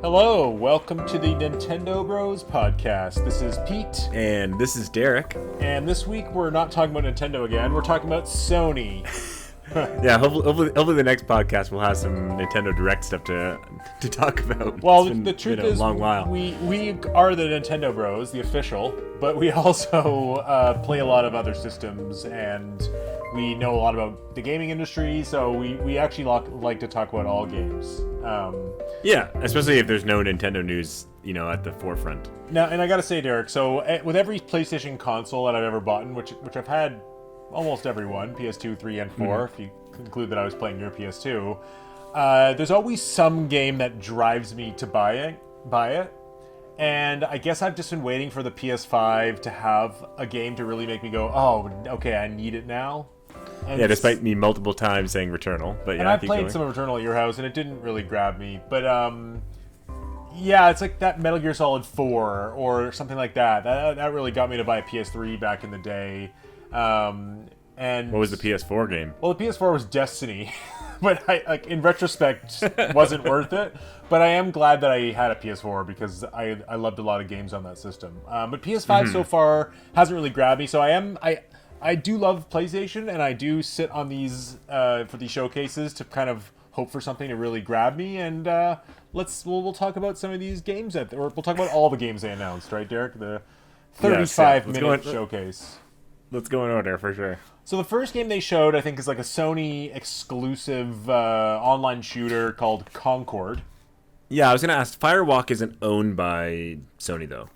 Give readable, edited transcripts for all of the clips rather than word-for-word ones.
Hello, welcome to the Nintendo Bros podcast. This is Pete. And this is Derek. And this week we're not talking about Nintendo again, we're talking about Sony. Yeah, hopefully the next podcast will have some Nintendo Direct stuff to talk about. Well, the truth is, a long while. We are the Nintendo Bros, the official, but we also play a lot of other systems, and we know a lot about the gaming industry, so we actually like to talk about all games. Yeah, especially if there's no Nintendo news, at the forefront. Now, and I gotta say, Derek, so with every PlayStation console that I've ever bought, which I've had almost every one, PS2, 3, and 4, if you conclude that I was playing your PS2, there's always some game that drives me to buy it. And I guess I've just been waiting for the PS5 to have a game to really make me go, oh, okay, I need it now. And yeah, despite me multiple times saying Returnal, but yeah, and I played some of Returnal at your house, and it didn't really grab me. But yeah, it's like that Metal Gear Solid 4 or something like that. That really got me to buy a PS3 back in the day. And what was the PS4 game? Well, the PS4 was Destiny, but in retrospect, wasn't worth it. But I am glad that I had a PS4 because I loved a lot of games on that system. But PS5 so far hasn't really grabbed me. So I do love PlayStation, and I do sit on these for these showcases to kind of hope for something to really grab me. And we'll talk about some of these games or we'll talk about all the games they announced, right, Derek? The 35-minute showcase. Let's go in order for sure. So the first game they showed, I think, is like a Sony exclusive online shooter called Concord. Yeah, I was gonna ask. Firewalk isn't owned by Sony though.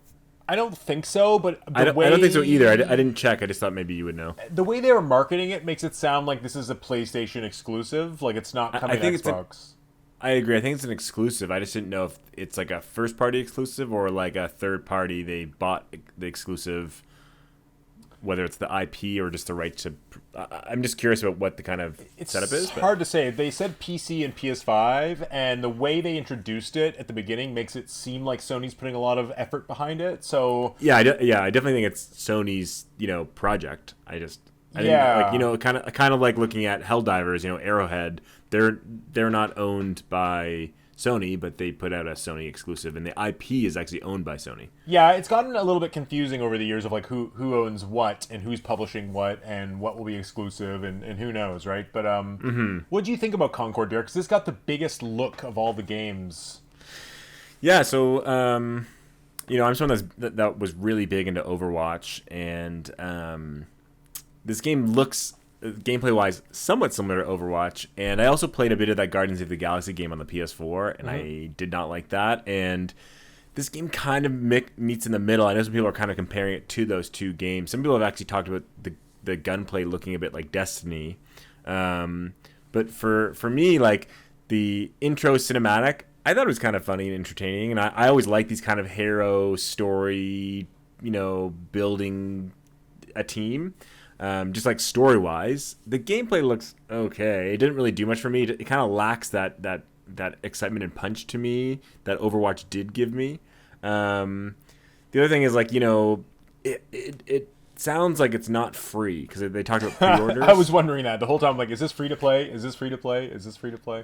I don't think so, but I don't think so either. I didn't check. I just thought maybe you would know. The way they were marketing it makes it sound like this is a PlayStation exclusive, like it's not coming to Xbox. I agree. I think it's an exclusive. I just didn't know if it's like a first-party exclusive or like a third-party. They bought the exclusive, whether it's the IP or just the right to. I'm just curious about what the kind of setup is. It's hard to say. They said PC and PS5, and the way they introduced it at the beginning makes it seem like Sony's putting a lot of effort behind it. So I definitely think it's Sony's project. I didn't, like kind of like looking at Helldivers. Arrowhead. They're not owned by Sony, but they put out a Sony exclusive, and the IP is actually owned by Sony. Yeah, it's gotten a little bit confusing over the years of like who owns what and who's publishing what and what will be exclusive and who knows, right? But what do you think about Concord, Derek? Because this got the biggest look of all the games. Yeah, so I'm someone that was really big into Overwatch, and this game looks, gameplay-wise, somewhat similar to Overwatch, and I also played a bit of that Guardians of the Galaxy game on the PS4, and I did not like that, and this game kind of meets in the middle. I know some people are kind of comparing it to those two games. Some people have actually talked about the gunplay looking a bit like Destiny, but for me, like, the intro cinematic, I thought it was kind of funny and entertaining, and I always like these kind of hero story, building a team. Just like story-wise, the gameplay looks okay. It didn't really do much for me. It kind of lacks that excitement and punch to me that Overwatch did give me. The other thing is, like, it sounds like it's not free because they talked about pre-orders. I was wondering that the whole time. Like, is this free to play? Is this free to play? Is this free to play?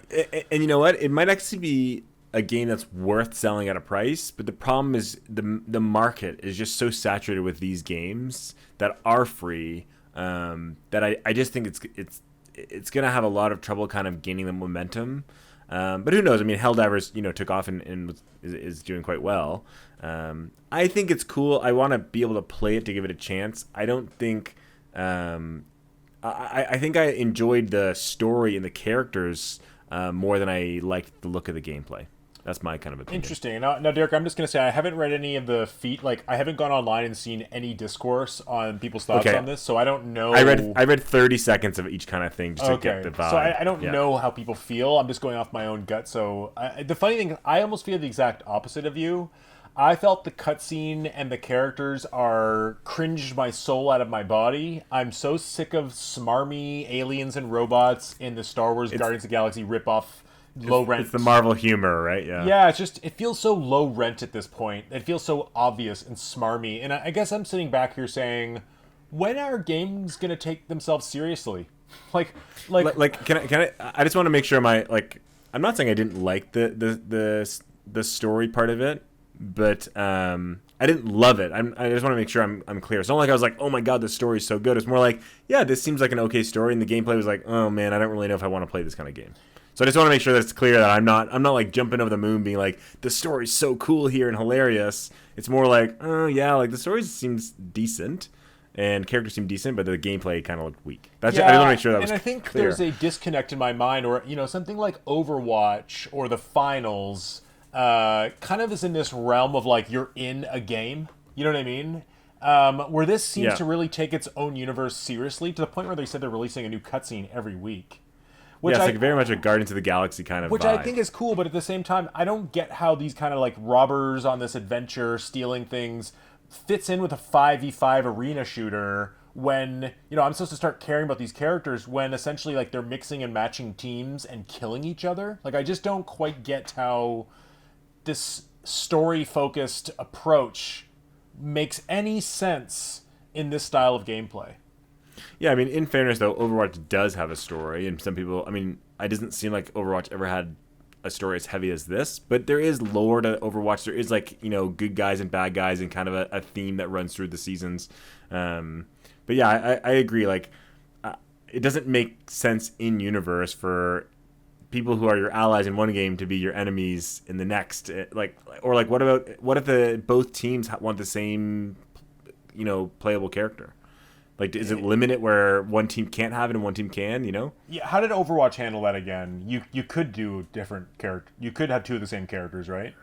And you know what? It might actually be a game that's worth selling at a price, but the problem is the market is just so saturated with these games that are free. That I just think it's gonna have a lot of trouble kind of gaining the momentum, but who knows? I mean, Helldivers took off and is doing quite well. I think it's cool. I want to be able to play it to give it a chance. I don't think I think I enjoyed the story and the characters more than I liked the look of the gameplay. That's my kind of opinion. Interesting. Now, Derek, I'm just going to say I haven't read any of the I haven't gone online and seen any discourse on people's thoughts on this, so I don't know. I read 30 seconds of each kind of thing just to get the vibe. So I don't know how people feel. I'm just going off my own gut. So the funny thing, I almost feel the exact opposite of you. I felt the cutscene and the characters are cringed my soul out of my body. I'm so sick of smarmy aliens and robots in the Star Wars Guardians of the Galaxy ripoff. Low rent. It's the Marvel humor, right? Yeah. Yeah, it feels so low rent at this point. It feels so obvious and smarmy. And I guess I'm sitting back here saying, when are games gonna take themselves seriously? Like, can I just want to make sure I'm not saying I didn't like the the story part of it, but I didn't love it. I just want to make sure I'm clear. It's not like I was like, oh my god, the story's so good. It's more like, yeah, this seems like an okay story, and the gameplay was like, oh man, I don't really know if I want to play this kind of game. So I just want to make sure that it's clear that I'm not like jumping over the moon being like, the story's so cool here and hilarious. It's more like, oh yeah, like the story seems decent and characters seem decent, but the gameplay kind of looked weak. That's I just want to make sure that was clear. And I think clear. there's a disconnect in my mind, or something like Overwatch or the finals kind of is in this realm of like you're in a game. You know what I mean? Where this seems to really take its own universe seriously, to the point where they said they're releasing a new cutscene every week. Which it's like very much a Guardians of the Galaxy kind of which vibe. I think is cool, but at the same time, I don't get how these kind of like robbers on this adventure, stealing things, fits in with a 5v5 arena shooter when, I'm supposed to start caring about these characters when essentially like they're mixing and matching teams and killing each other. Like, I just don't quite get how this story-focused approach makes any sense in this style of gameplay. Yeah, I mean, in fairness, though, Overwatch does have a story, and some people, I mean, it doesn't seem like Overwatch ever had a story as heavy as this, but there is lore to Overwatch. There is, like, good guys and bad guys and kind of a theme that runs through the seasons. But yeah, I agree. Like, it doesn't make sense in universe for people who are your allies in one game to be your enemies in the next. What if both teams want the same, playable character? Like, is it limited where one team can't have it and one team can, Yeah, how did Overwatch handle that again? You could do different character. You could have two of the same characters, right?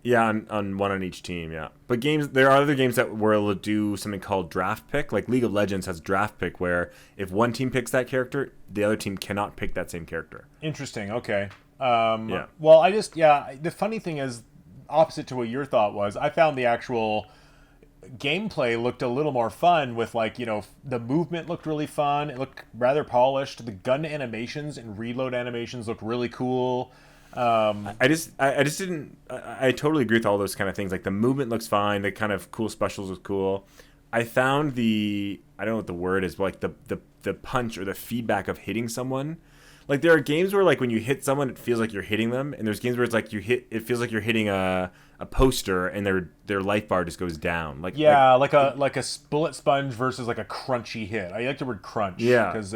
Yeah, on one on each team, yeah. But there are other games that were able to do something called draft pick. Like League of Legends has draft pick, where if one team picks that character, the other team cannot pick that same character. Interesting, okay. Yeah. Well, the funny thing is, opposite to what your thought was, I found the actual gameplay looked a little more fun with, like, the movement looked really fun. It looked rather polished. The gun animations and reload animations looked really cool. I totally agree with all those kind of things. Like, the movement looks fine. The kind of cool specials was cool. I found I don't know what the word is, but like the punch or the feedback of hitting someone. Like, there are games where, like, when you hit someone, it feels like you're hitting them, and there's games where it's like it feels like you're hitting a poster, and their life bar just goes down. Like a bullet sponge versus like a crunchy hit. I like the word crunch. Yeah, because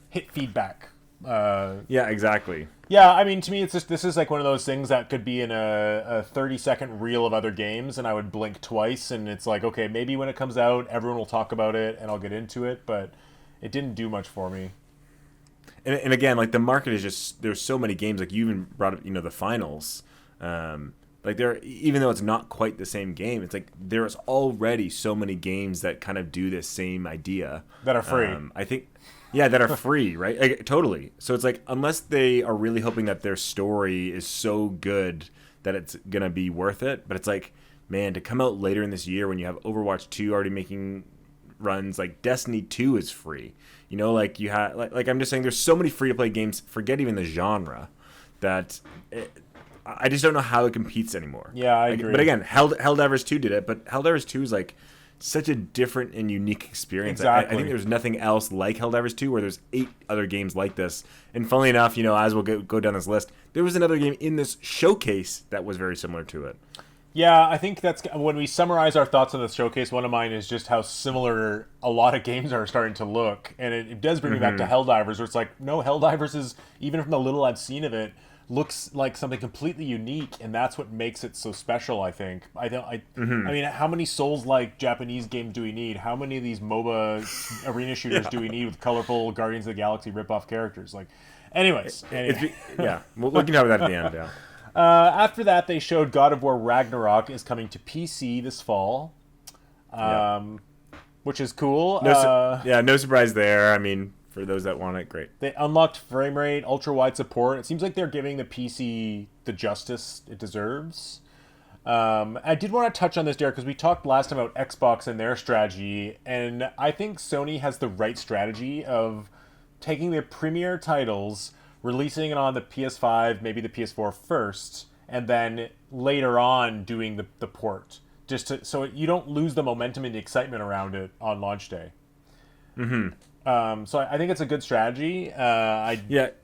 hit feedback. Yeah, exactly. Yeah, I mean, to me, this is like one of those things that could be in a 30-second reel of other games, and I would blink twice, and it's like, okay, maybe when it comes out, everyone will talk about it, and I'll get into it, but it didn't do much for me. And again, like, the market is just, there's so many games, like, you even brought up, the finals. Like, even though it's not quite the same game, it's like there's already so many games that kind of do this same idea. That are free. I think, yeah, that are free, right? Like, totally. So it's like, unless they are really hoping that their story is so good that it's going to be worth it. But it's like, man, to come out later in this year when you have Overwatch 2 already making runs, like Destiny 2 is free. Like, you have, like I'm just saying, there's so many free-to-play games, forget even the genre, that I just don't know how it competes anymore. Yeah, I agree. But again, Helldivers 2 did it, but Helldivers 2 is like such a different and unique experience. Exactly. I think there's nothing else like Helldivers 2, where there's 8 other games like this. And funnily enough, as we'll go down this list, there was another game in this showcase that was very similar to it. Yeah, I think that's when we summarize our thoughts on the showcase. One of mine is just how similar a lot of games are starting to look, and it does bring me back to Helldivers, where it's like, no, Helldivers is, even from the little I've seen of it, looks like something completely unique, and that's what makes it so special. I think. I mean, how many Souls-like Japanese games do we need? How many of these MOBA arena shooters do we need with colorful Guardians of the Galaxy rip-off characters? Like, anyways. Yeah, we'll can talk about that at the end. Yeah. After that, they showed God of War Ragnarok is coming to PC this fall, which is cool. No surprise there. I mean, for those that want it, great. They unlocked frame rate, ultra-wide support. It seems like they're giving the PC the justice it deserves. I did want to touch on this, Derek, because we talked last time about Xbox and their strategy, and I think Sony has the right strategy of taking their premier titles, releasing it on the PS5, maybe the PS4 first, and then later on doing the port, so you don't lose the momentum and the excitement around it on launch day. Mm-hmm. So I think it's a good strategy. Yeah,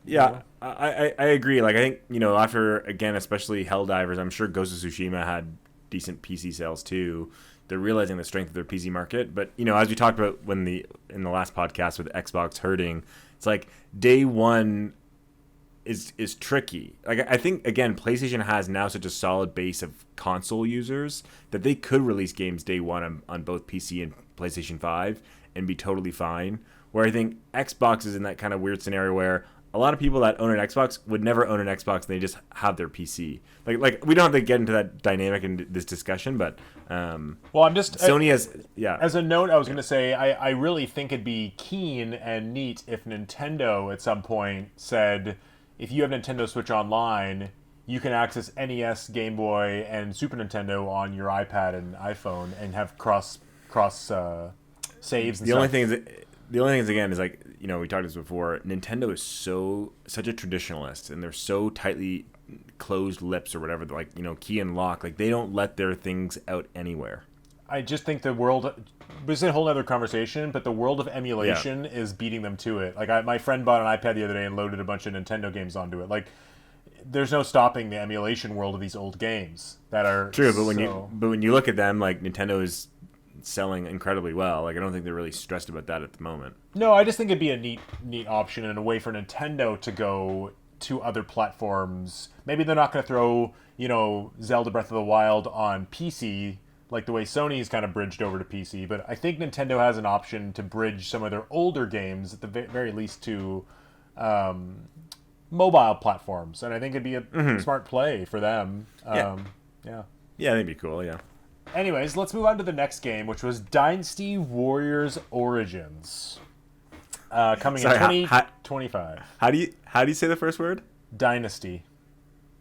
You know, I agree. Like I think after again, especially Helldivers, I'm sure Ghost of Tsushima had decent PC sales too. They're realizing the strength of their PC market, but as we talked about in the last podcast with Xbox hurting, it's like day one is tricky. Like I think again, PlayStation has now such a solid base of console users that they could release games day one on both PC and PlayStation 5 and be totally fine. Where I think Xbox is in that kind of weird scenario where a lot of people that own an Xbox would never own an Xbox and they just have their PC. Like we don't have to get into that dynamic in this discussion, but well, I'm just Sony has as a note. I was going to say I really think it'd be keen and neat if Nintendo at some point said, if you have Nintendo Switch Online, you can access NES, Game Boy, and Super Nintendo on your iPad and iPhone and have cross saves and the stuff. only thing is. The only thing is, again, is like, we talked about this before, Nintendo is such a traditionalist, and they're so tightly closed lips or whatever, like, key and lock. Like, they don't let their things out anywhere. I just think the world, this is a whole other conversation, but the world of emulation is beating them to it. Like, my friend bought an iPad the other day and loaded a bunch of Nintendo games onto it. Like, there's no stopping the emulation world of these old games that are true. But when you look at them, like, Nintendo is selling incredibly well. Like I don't think they're really stressed about that at the moment. No, I just think it'd be a neat option and a way for Nintendo to go to other platforms. Maybe they're not going to throw, Zelda Breath of the Wild on PC like the way Sony's kind of bridged over to PC, but I think Nintendo has an option to bridge some of their older games at the very least to mobile platforms, and I think it'd be a smart play for them. Yeah, that'd be cool, yeah. Anyways, let's move on to the next game, which was Dynasty Warriors Origins, coming in 2025. How do you say the first word? Dynasty.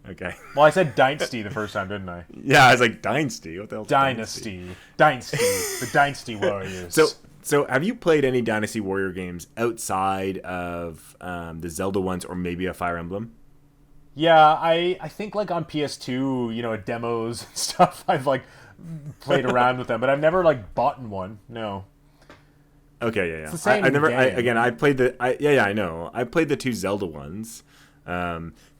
Okay. Well, I said Dynasty the first time, didn't I? Yeah, I was like Dynasty. What the hell? Dynasty. The Dynasty Warriors. So have you played any Dynasty Warrior games outside of the Zelda ones or maybe a Fire Emblem? Yeah, I think like on PS2, demos and stuff, I've like played around with them, but I've never like bought one. No. Okay, yeah. It's the same game. I played I know. I played the two Zelda ones.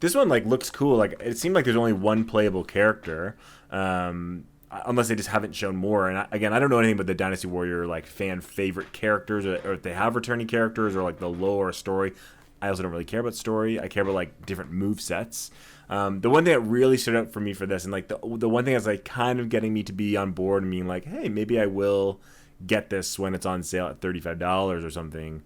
This one like looks cool. Like it seemed like there's only one playable character, unless they just haven't shown more. And I don't know anything about the Dynasty Warrior like fan favorite characters, or if they have returning characters, or like the lore or story. I also don't really care about story. I care about like different move sets. The one thing that really stood out for me for this, and like the one thing that's like kind of getting me to be on board and being like, hey, maybe I will get this when it's on sale at $35 or something,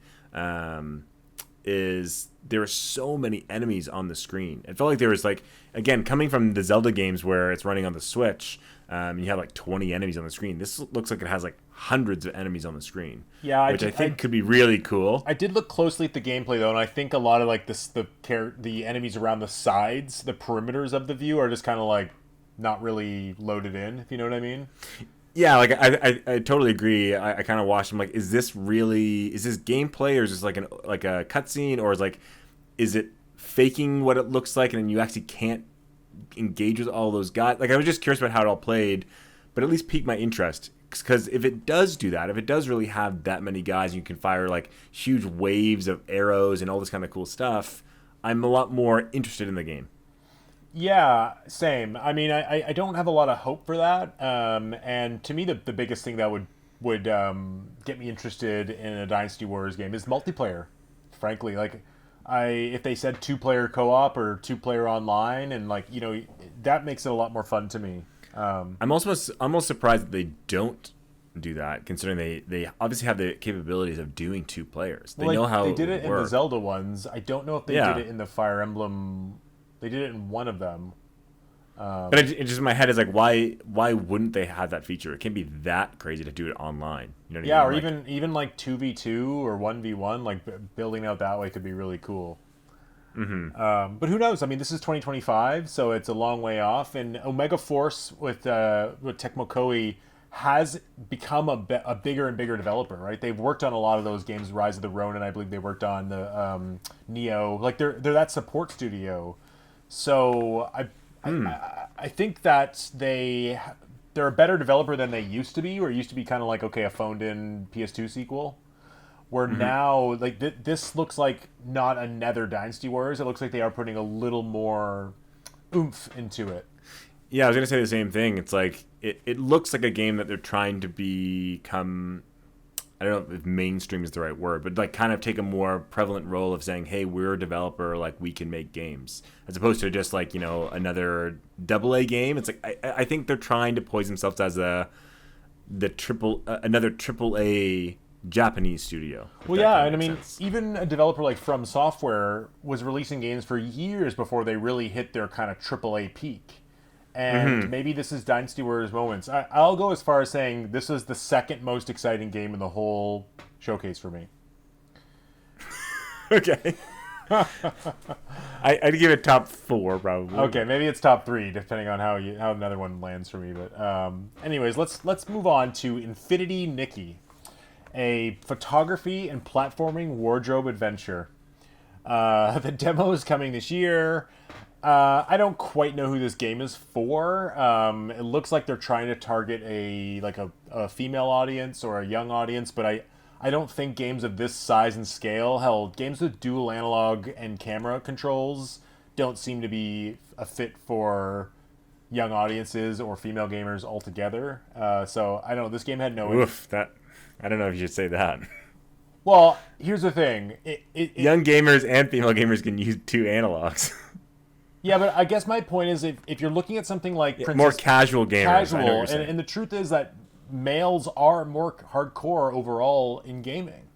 is there are so many enemies on the screen. It felt like there was like, again, coming from the Zelda games where it's running on the Switch, you have like 20 enemies on the screen. This looks like it has like hundreds of enemies on the screen. Yeah, which I think could be really cool. I did look closely at the gameplay though, and I think a lot of like the enemies around the sides, the perimeters of the view, are just kind of like not really loaded in. If you know what I mean. Yeah, like I totally agree. I kind of watched them like, is this gameplay, or is this like a cutscene, or is it faking what it looks like and then you actually can't engage with all those guys? Like I was just curious about how it all played, but at least piqued my interest, because if it does do that, if it does really have that many guys and you can fire like huge waves of arrows and all this kind of cool stuff, I'm a lot more interested in the game. Yeah, same. I mean, I don't have a lot of hope for that. And to me, the biggest thing that would get me interested in a Dynasty Warriors game is multiplayer. Frankly, like if they said 2-player co-op or 2-player online, and like that makes it a lot more fun to me. I'm almost surprised that they don't do that, considering they obviously have the capabilities of doing 2 players. They know how they did it in work. the Zelda ones. I don't know if they did it in the Fire Emblem. They did it in one of them. But it just in my head is like, why wouldn't they have that feature? It can't be that crazy to do it online. You know what I mean? Or even like 2v2 or 1v1, like building out that way could be really cool. Mm-hmm. But who knows? I mean, this is 2025, so it's a long way off. And Omega Force with Tecmo Koei has become a bigger and bigger developer, right? They've worked on a lot of those games, Rise of the Ronin, I believe they worked on the Neo. Like they're that support studio. So I think that they're a better developer than they used to be, or used to be kind of like, okay, a phoned-in PS2 sequel. where now like this looks like not another Dynasty Warriors. It looks like they are putting a little more oomph into it. Yeah, I was gonna say the same thing. It's like it looks like a game that they're trying to become. I don't know if mainstream is the right word, but like kind of take a more prevalent role of saying, "Hey, we're a developer. Like we can make games," as opposed to just like another AA game. It's like I think they're trying to poise themselves as another AAA Japanese studio. Well, yeah, and I mean, even a developer like From Software was releasing games for years before they really hit their kind of AAA peak. And maybe this is Dynasty Warriors moments. I'll go as far as saying this is the second most exciting game in the whole showcase for me. Okay. I'd give it top 4 probably. Okay, maybe it's top 3 depending on how another one lands for me. But anyways, let's move on to Infinity Nikki, a photography and platforming wardrobe adventure. The demo is coming this year. I don't quite know who this game is for. It looks like they're trying to target a female audience or a young audience, but I don't think games of this size and scale, hell, games with dual analog and camera controls don't seem to be a fit for young audiences or female gamers altogether. So I don't know. This game had no. Oof, I don't know if you should say that. Well, here's the thing. Young gamers and female gamers can use 2 analogs. Yeah, but I guess my point is if you're looking at something like more casual gamers, and the truth is that males are more hardcore overall in gaming.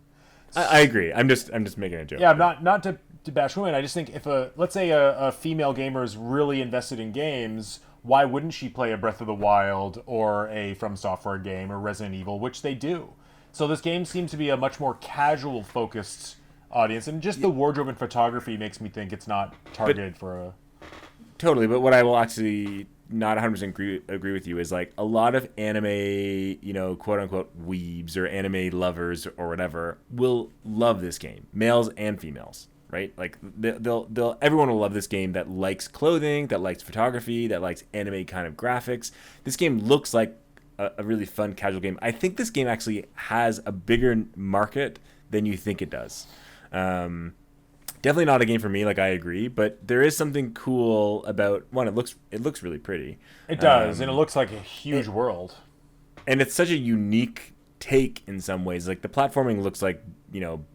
I agree. I'm just making a joke. Yeah, not to bash women. I just think if let's say a female gamer is really invested in games, why wouldn't she play a Breath of the Wild or a From Software game or Resident Evil, which they do. So this game seems to be a much more casual focused audience, and just the wardrobe and photography makes me think it's not targeted for a. Totally, but what I will actually not 100% agree with you is like a lot of anime, quote unquote weebs or anime lovers or whatever will love this game, males and females, right? Like everyone will love this game that likes clothing, that likes photography, that likes anime kind of graphics. This game looks like a really fun casual game. I think this game actually has a bigger market than you think it does. Definitely not a game for me, like I agree, but there is something cool about one. It looks really pretty. It does, and it looks like a huge world. And it's such a unique take in some ways. Like the platforming looks like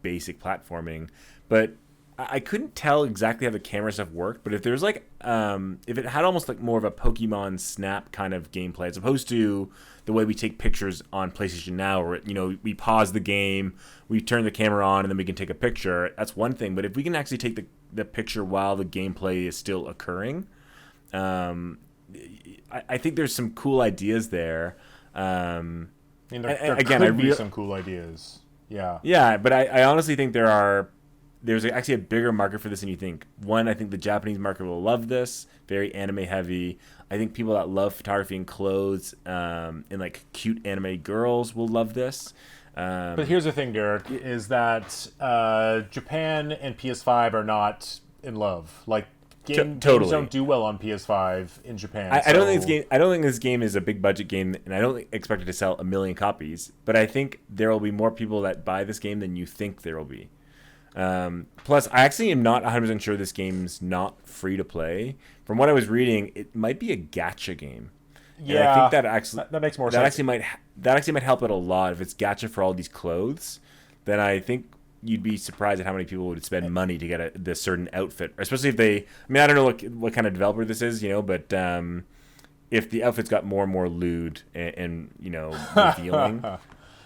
basic platforming, but I couldn't tell exactly how the camera stuff worked. But if there's if it had almost like more of a Pokemon Snap kind of gameplay, as opposed to the way we take pictures on PlayStation Now, where we pause the game, we turn the camera on, and then we can take a picture. That's one thing. But if we can actually take the picture while the gameplay is still occurring, I think there's some cool ideas there. There could be some cool ideas. Yeah. Yeah, but I honestly think there's actually a bigger market for this than you think. One, I think the Japanese market will love this. Very anime heavy. I think people that love photography and clothes and like cute anime girls will love this. But here's the thing, Derek, is that Japan and PS5 are not in love. Like games don't do well on PS5 in Japan. I don't think this game is a big budget game, and I don't expect it to sell 1 million copies. But I think there will be more people that buy this game than you think there will be. Plus, I actually am not 100% sure this game's not free to play. From what I was reading, it might be a gacha game. Yeah, and I think that makes more sense. That actually might help it a lot if it's gacha for all these clothes. Then I think you'd be surprised at how many people would spend money to get this certain outfit, especially if they. I mean, I don't know what kind of developer this is, but if the outfit's got more and more lewd and revealing.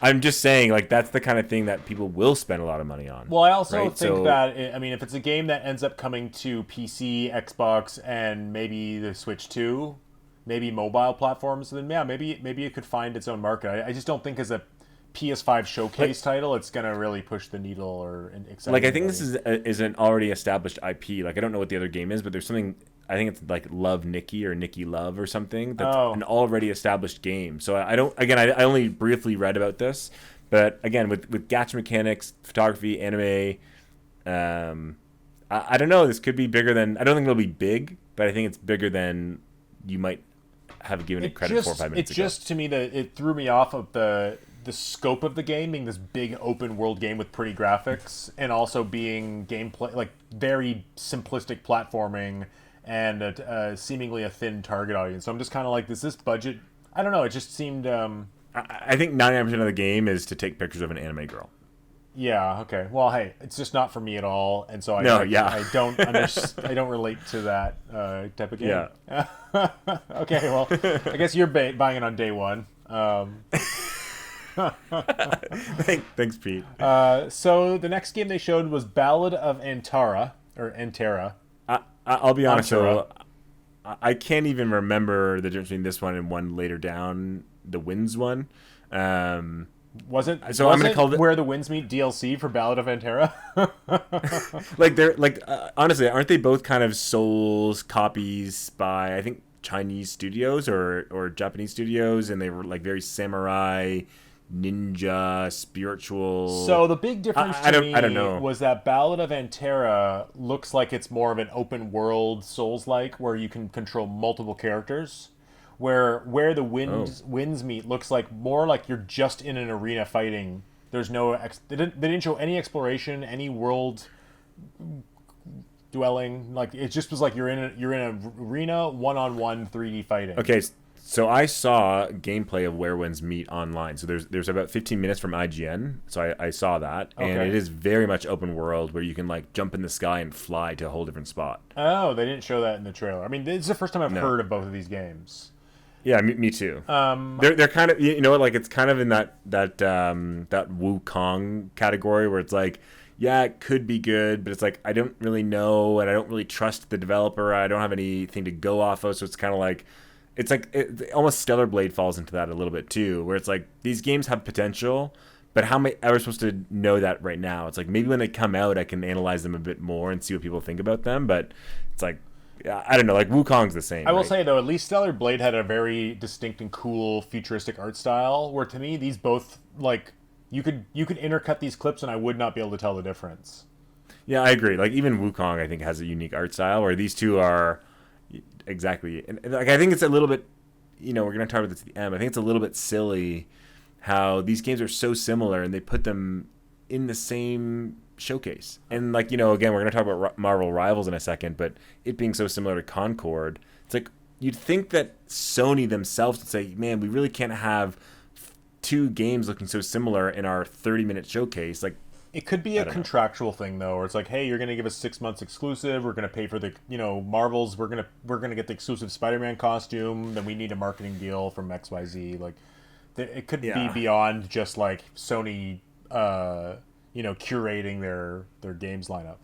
I'm just saying, like, that's the kind of thing that people will spend a lot of money on. Well, I also think that, if it's a game that ends up coming to PC, Xbox, and maybe the Switch 2, maybe mobile platforms, then yeah, maybe it could find its own market. I just don't think as a PS5 showcase title, it's going to really push the needle or excite I think this is an already established IP. Like, I don't know what the other game is, but there's something. I think it's like Love Nikki or Nikki Love or something. That's an already established game. So I don't. Again, I only briefly read about this, but again, with gacha mechanics, photography, anime, I don't know. This could be bigger than. I don't think it'll be big, but I think it's bigger than you might have given it credit 4 or 5 minutes It's ago. just to me that it threw me off of the scope of the game being this big open world game with pretty graphics, and also being gameplay like very simplistic platforming and seemingly a thin target audience. So I'm just kind of like, is this budget? I don't know. It just seemed. I think 99% of the game is to take pictures of an anime girl. Yeah. Okay. Well, hey, it's just not for me at all, and so I don't relate to that type of game. Yeah. Okay. Well, I guess you're buying it on day one. Thanks, Pete. So the next game they showed was Ballad of Antara or Antera. I'll be honest, Antara. so I can't even remember the difference between this one and one later down, the Winds one. Wasn't I'm gonna call it Where the Winds Meet DLC for Ballad of Antera? like they're like honestly, aren't they both kind of Souls copies by I think Chinese studios or Japanese studios, and they were like very samurai, ninja, spiritual. So the big difference I to me don't know. was that Ballad of Antera looks like it's more of an open world Souls-like, where you can control multiple characters. Where the winds meet looks like more like you're just in an arena fighting. There's no they didn't show any exploration, any world dwelling. Like it just was like you're in an arena 1-on-1 3D fighting. Okay, so I saw gameplay of Where Winds Meet online. So there's about 15 minutes from IGN. So I saw that, and Okay. it is very much open world where you can like jump in the sky and fly to a whole different spot. Oh, they didn't show that in the trailer. I mean, this is the first time I've No. heard of both of these games. Yeah, me too. They're kind of, you know what, like it's kind of in that Wukong category where it's like, yeah, it could be good, but it's like I don't really know, and I don't really trust the developer. I don't have anything to go off of, so it's kind of like almost Stellar Blade falls into that a little bit too, where it's like these games have potential, but how am I ever supposed to know that right now? It's like maybe when they come out, I can analyze them a bit more and see what people think about them, but it's like. I don't know, like Wukong's the same. I will right? say though, at least Stellar Blade had a very distinct and cool futuristic art style. Where to me, these both like you could intercut these clips and I would not be able to tell the difference. Yeah, I agree. Like even Wukong, I think has a unique art style, where these two are exactly. And like I think it's a little bit, we're gonna talk about this at the end. I think it's a little bit silly how these games are so similar and they put them in the same showcase. And like again, we're gonna talk about Marvel Rivals in a second, but it being so similar to Concord, it's like you'd think that Sony themselves would say, man, we really can't have two games looking so similar in our 30-minute showcase. Like It could be a contractual thing though, where it's like, hey, you're gonna give us 6 months exclusive. We're gonna pay for the Marvels. We're gonna get the exclusive Spider-Man costume. Then we need a marketing deal from XYZ. Like it could be beyond just like Sony. Curating their games lineup.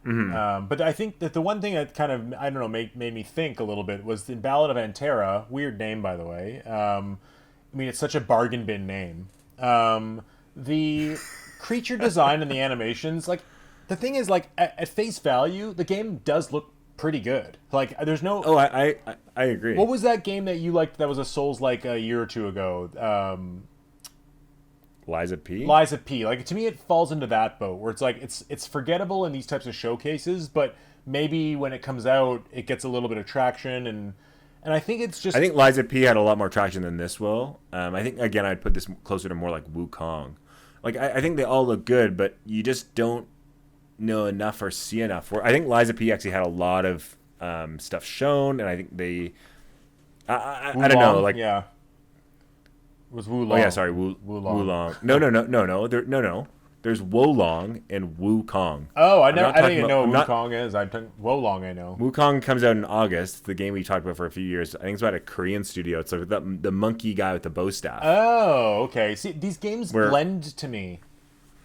Mm-hmm. But I think that the one thing that kind of, I don't know, made me think a little bit was in Ballad of Antera, weird name by the way. I mean, it's such a bargain bin name. The creature design and the animations, like the thing is, like at face value, the game does look pretty good. Like there's no. Oh, I agree. What was that game that you liked that was a Souls like a year or two ago? Liza P. Like to me, it falls into that boat where it's like it's forgettable in these types of showcases, but maybe when it comes out, it gets a little bit of traction, and I think it's just. I think Liza P had a lot more traction than this will. I think again, I'd put this closer to more like Wukong. Like I think they all look good, but you just don't know enough or see enough. Where I think Liza P actually had a lot of stuff shown, and I think they. I don't know, like yeah. It was Wulong. Oh yeah, sorry, Wulong. No. There's Wolong and Wukong. Oh, I didn't even know what not- Wukong is. Wolong, I know. Wukong comes out in August. The game we talked about for a few years. I think it's about a Korean studio. It's like the monkey guy with the bow staff. Oh, okay. See, these games blend to me.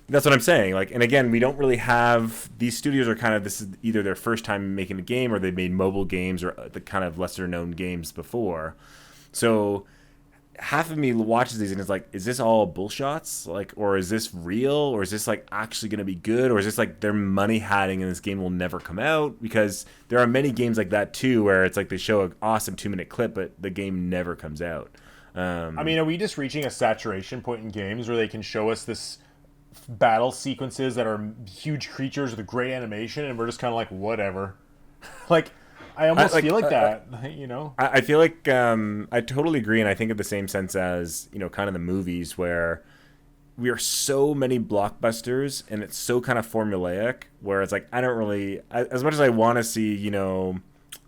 That's what I'm saying. Like, and again, we don't really have these studios are kind of this is either their first time making a game or they made mobile games or the kind of lesser known games before. So half of me watches these and is like, is this all bullshots? Like, or is this real? Or is this like actually going to be good? Or is this like they're money hatting and this game will never come out? Because there are many games like that too, where it's like they show an awesome 2-minute clip, but the game never comes out. I mean, are we just reaching a saturation point in games where they can show us this battle sequences that are huge creatures with great animation and we're just kind of like, whatever. Like, I almost like, feel like that, you know? I feel like I totally agree, and I think of the same sense as, you know, kind of the movies where we are so many blockbusters and it's so kind of formulaic where it's like I don't really as much as I want to see, you know,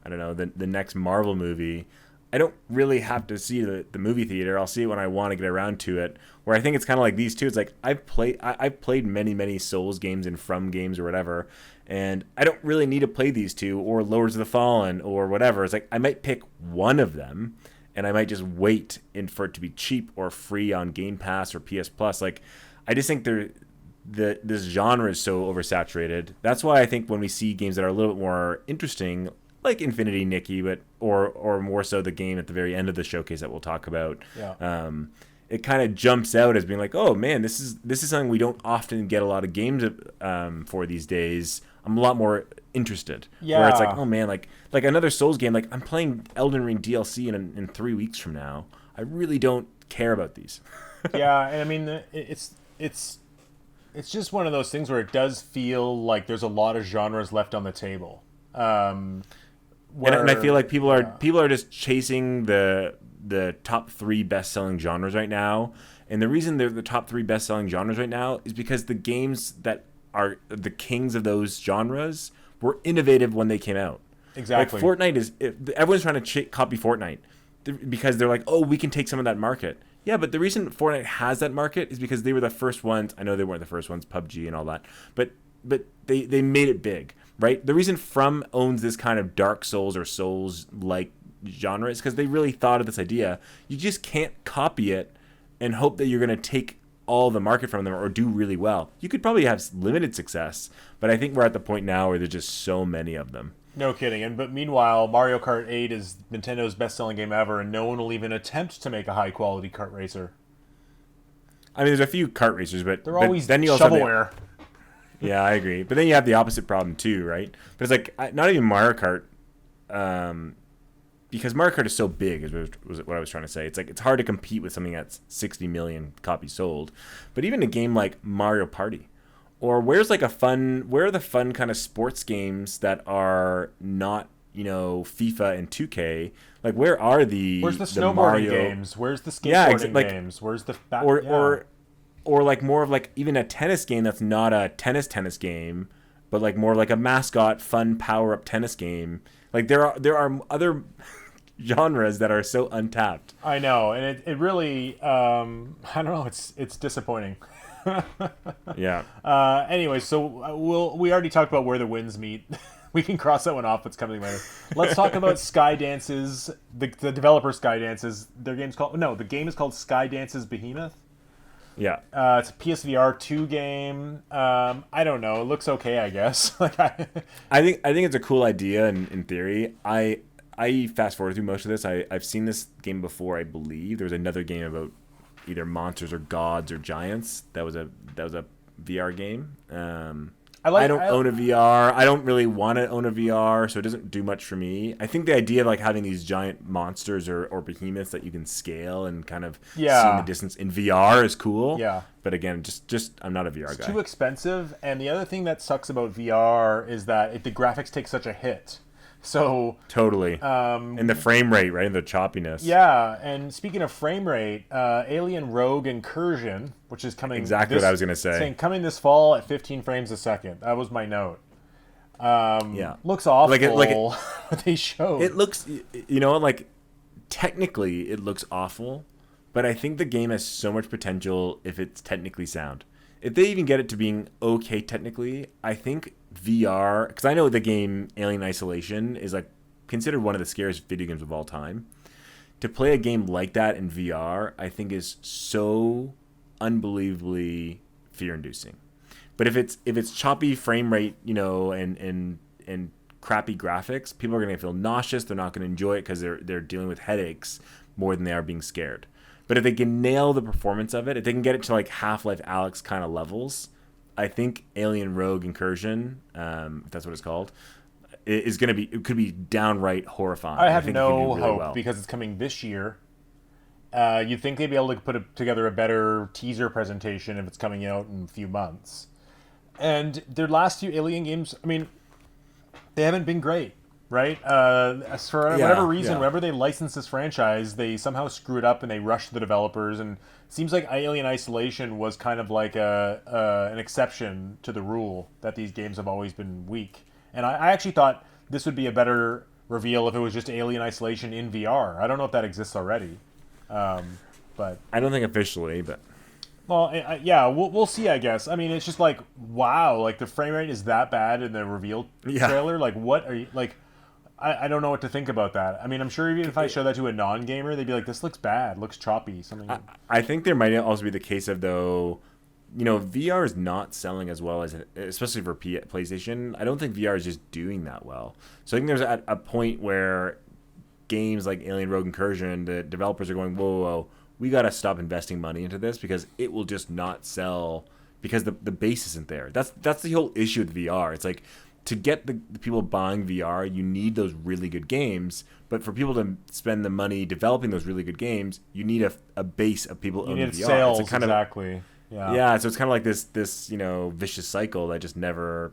I don't know, the next Marvel movie, I don't really have to see the movie theater. I'll see it when I want to get around to it. Where I think it's kind of like these two. It's like I've played many Souls games and From games or whatever, and I don't really need to play these two or Lords of the Fallen or whatever. It's like I might pick one of them, and I might just wait for it to be cheap or free on Game Pass or PS Plus. Like I just think this genre is so oversaturated. That's why I think when we see games that are a little bit more interesting, like Infinity Nikki, but or more so the game at the very end of the showcase that we'll talk about. Yeah. It kind of jumps out as being like, oh man, this is something we don't often get a lot of games for these days. I'm a lot more interested. Yeah. Where it's like, oh man, like another Souls game. Like I'm playing Elden Ring DLC in 3 weeks from now. I really don't care about these. Yeah, and I mean it's just one of those things where it does feel like there's a lot of genres left on the table. And I feel like people are just chasing the top 3 best-selling genres right now. And the reason they're the top 3 best-selling genres right now is because the games that are the kings of those genres were innovative when they came out. Exactly. Like Fortnite everyone's trying to copy Fortnite because they're like, oh, we can take some of that market. Yeah, but the reason Fortnite has that market is because they were the first ones. I know they weren't the first ones, PUBG and all that, but they made it big, right? The reason From owns this kind of Dark Souls or Souls-like genre is because they really thought of this idea. You just can't copy it and hope that you're going to take all the market from them or do really well. You could probably have limited success, but I think we're at the point now where there's just so many of them. No kidding. But meanwhile, Mario Kart 8 is Nintendo's best-selling game ever, and no one will even attempt to make a high-quality kart racer. I mean, there's a few kart racers, but They're always then you also shovelware. Yeah, I agree. But then you have the opposite problem too, right? But it's like not even Mario Kart, because Mario Kart is so big. Is what I was trying to say. It's like it's hard to compete with something that's 60 million copies sold. But even a game like Mario Party, or where are the fun kind of sports games that are not, you know, FIFA and 2K? Like where's the snowboarding Mario games? Where's the skateboarding games? Where's the or like more of like even a tennis game that's not a tennis game, but like more like a mascot fun power up tennis game. Like there are other genres that are so untapped. I know, and it really I don't know. It's disappointing. Yeah. Anyway, so we already talked about where the winds meet. We can cross that one off. What's coming later? Let's talk about Skydance's the developer Skydance's. The game is called Skydance's Behemoth. Yeah. It's a PSVR 2 game. I don't know. It looks okay, I guess. I think it's a cool idea in theory. I fast forward through most of this. I've seen this game before. I believe there was another game about either monsters or gods or giants. That was a VR game. I don't own a VR. I don't really want to own a VR, so it doesn't do much for me. I think the idea of like having these giant monsters or behemoths that you can scale and kind of see in the distance in VR is cool. Yeah. But again, just I'm not a VR guy. It's too expensive, and the other thing that sucks about VR is that the graphics take such a hit. So totally, and the frame rate, right, and the choppiness. Yeah, and speaking of frame rate, Alien Rogue Incursion, which is coming what I was gonna say, coming this fall at 15 frames a second. That was my note. Yeah, looks awful. Like they showed. It looks, like technically it looks awful, but I think the game has so much potential if it's technically sound. If they even get it to being okay technically, I think VR, because I know the game Alien Isolation is like considered one of the scariest video games of all time. To play a game like that in VR, I think is so unbelievably fear-inducing. But if it's choppy frame rate, and crappy graphics, people are going to feel nauseous. They're not going to enjoy it because they're dealing with headaches more than they are being scared. But if they can nail the performance of it, if they can get it to like Half-Life Alyx kind of levels, I think Alien Rogue Incursion, if that's what it's called, it could be downright horrifying. I have no really hope because it's coming this year. You'd think they'd be able to put together a better teaser presentation if it's coming out in a few months. And their last few Alien games, I mean, they haven't been great. right? As for whatever reason, whenever they license this franchise, they somehow screw it up and they rush the developers. And it seems like Alien Isolation was kind of like an exception to the rule that these games have always been weak. And I actually thought this would be a better reveal if it was just Alien Isolation in VR. I don't know if that exists already, but I don't think officially, but well, yeah, we'll see. I guess. I mean, it's just like wow, like the frame rate is that bad in the reveal trailer. Like, what are you like? I don't know what to think about that. I mean, I'm sure even if I show that to a non-gamer, they'd be like, "This looks bad, looks choppy." Something. I think there might also be the case of though, VR is not selling as well as, especially for PlayStation. I don't think VR is just doing that well. So I think there's a point where games like Alien Rogue Incursion, the developers are going, whoa, we got to stop investing money into this because it will just not sell because the base isn't there. That's the whole issue with VR. It's like to get the people buying VR, you need those really good games. But for people to spend the money developing those really good games, you need a base of people owning VR. Sales, it's exactly. Yeah, so it's kind of like this vicious cycle that just never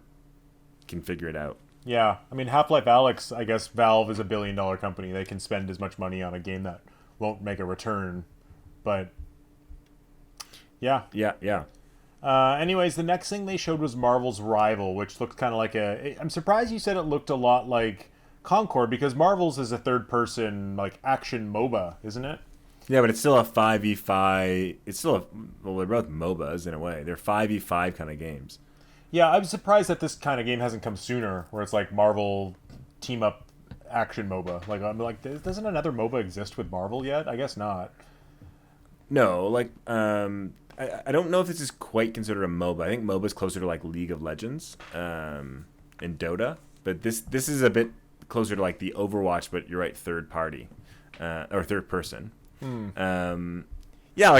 can figure it out. Yeah, I mean, Half-Life Alyx, I guess Valve is a billion-dollar company. They can spend as much money on a game that won't make a return. But, yeah. Yeah. Anyways, the next thing they showed was Marvel's Rival, which looked kind of like I'm surprised you said it looked a lot like Concord, because Marvel's is a third-person, like, action MOBA, isn't it? Yeah, but it's still a 5v5. It's still they're both MOBAs in a way. They're 5v5 kind of games. Yeah, I'm surprised that this kind of game hasn't come sooner, where it's like Marvel team-up action MOBA. Like, I'm like, doesn't another MOBA exist with Marvel yet? I guess not. No, like, I don't know if this is quite considered a MOBA. I think MOBA is closer to like League of Legends and Dota, but this is a bit closer to like the Overwatch, but you're right, third party or third person. Yeah,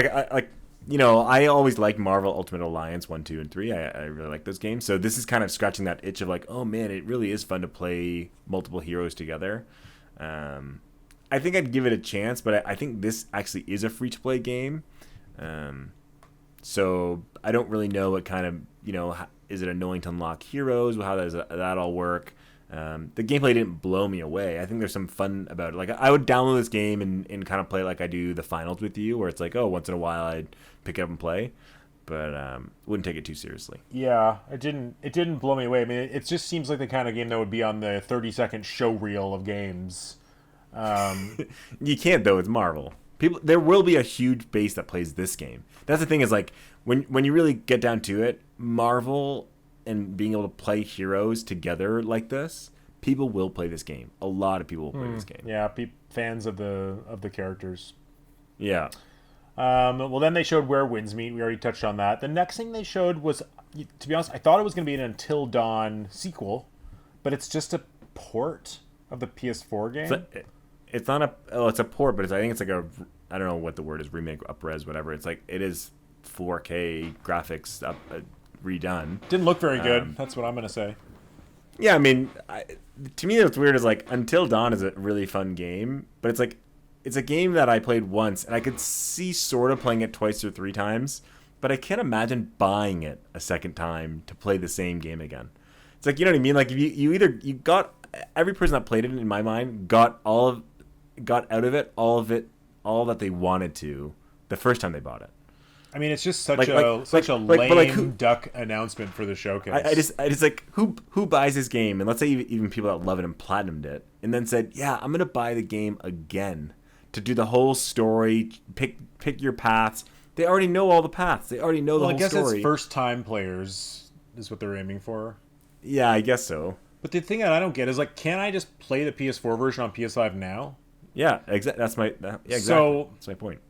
I always liked Marvel Ultimate Alliance 1, 2, and 3. I really like those games. So this is kind of scratching that itch of like, oh man, it really is fun to play multiple heroes together. I think I'd give it a chance, but I think this actually is a free-to-play game. So I don't really know what kind of, is it annoying to unlock heroes? How does that all work? The gameplay didn't blow me away. I think there's some fun about it. Like, I would download this game and kind of play like I do the finals with you, where it's like, oh, once in a while I'd pick it up and play, but wouldn't take it too seriously. Yeah, it didn't blow me away. I mean, it just seems like the kind of game that would be on the 30-second show reel of games. You can't, though. It's Marvel. There will be a huge base that plays this game. That's the thing, is like when you really get down to it, Marvel and being able to play heroes together like this, people will play this game. A lot of people will play this game. Yeah, fans of the characters. Yeah. Well, then they showed Where Winds Meet. We already touched on that. The next thing they showed was, to be honest, I thought it was going to be an Until Dawn sequel, but it's just a port of the PS4 game. It's not it's a port, but I think it's like I don't know what the word is, remake, up-res, whatever. It's like, it is 4K graphics redone. Didn't look very good. That's what I'm going to say. Yeah, I mean, to me what's weird is like Until Dawn is a really fun game, but it's like, it's a game that I played once, and I could see sort of playing it twice or three times, but I can't imagine buying it a second time to play the same game again. It's like, you know what I mean? Like, if you got, every person that played it, in my mind, got out of it all that they wanted to the first time they bought it. I mean, it's just such a lame duck announcement for the showcase. I just like, who buys this game? And let's say even people that love it and platinumed it, and then said, yeah, I'm gonna buy the game again to do the whole story, pick your paths. They already know all the paths. They already know the whole story. I guess it's first time players is what they're aiming for. Yeah, I guess so. But the thing that I don't get is, like, can't I just play the PS4 version on PS5 now? Yeah, exactly. Exactly. So, that's my point.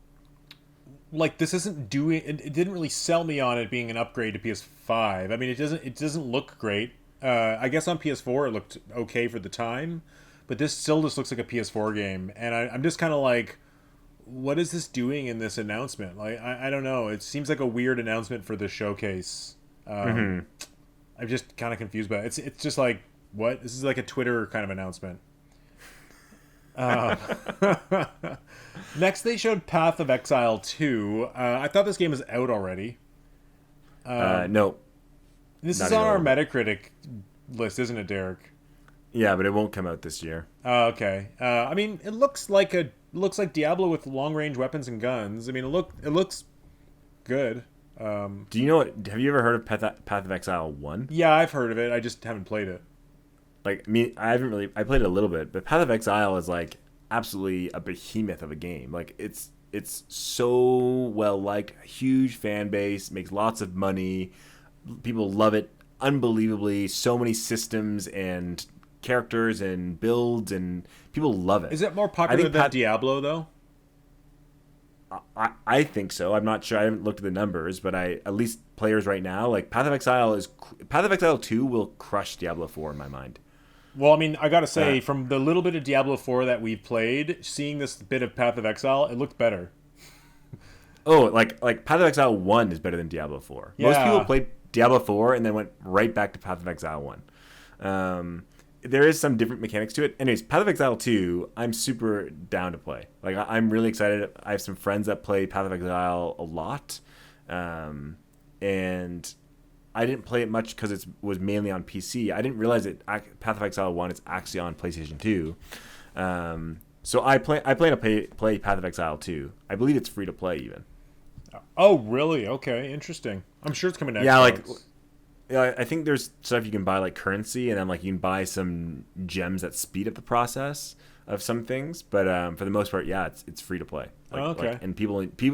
Like, this isn't doing. It didn't really sell me on it being an upgrade to PS5. I mean, it doesn't look great. I guess on PS4 it looked okay for the time, but this still just looks like a PS4 game, and I'm just kind of like, what is this doing in this announcement? Like, I don't know. It seems like a weird announcement for the showcase. I'm just kind of confused by it. It's just like, what? This is like a Twitter kind of announcement. Next, they showed Path of Exile 2. I thought this game was out already. No. This is on our Metacritic list, isn't it, Derek? Yeah, but it won't come out this year. Okay. I mean, it looks like Diablo with long range weapons and guns. I mean, it looks good. Do you know what? Have you ever heard of Path of Exile 1? Yeah, I've heard of it. I just haven't played it. Like, I mean, I haven't really. I played it a little bit, but Path of Exile is like absolutely a behemoth of a game. Like, it's so well liked, huge fan base, makes lots of money. People love it unbelievably. So many systems and characters and builds, and people love it. Is it more popular than Diablo though? I think so. I'm not sure. I haven't looked at the numbers, but at least players right now, like Path of Exile 2 will crush Diablo 4 in my mind. Well, I mean, I gotta say, from the little bit of Diablo 4 that we've played, seeing this bit of Path of Exile, it looked better. Oh, like Path of Exile 1 is better than Diablo 4. Yeah. Most people played Diablo 4 and then went right back to Path of Exile 1. There is some different mechanics to it. Anyways, Path of Exile 2, I'm super down to play. Like, I'm really excited. I have some friends that play Path of Exile a lot. And I didn't play it much because it was mainly on PC. I didn't realize that Path of Exile 1 is actually on PlayStation 2. So I plan to play Path of Exile 2. I believe it's free to play even. Oh, really? Okay, interesting. I'm sure it's coming to Xbox. Yeah, like... Yeah, I think there's stuff you can buy like currency, and then like you can buy some gems that speed up the process of some things. But for the most part, yeah, it's free to play. Like, okay. And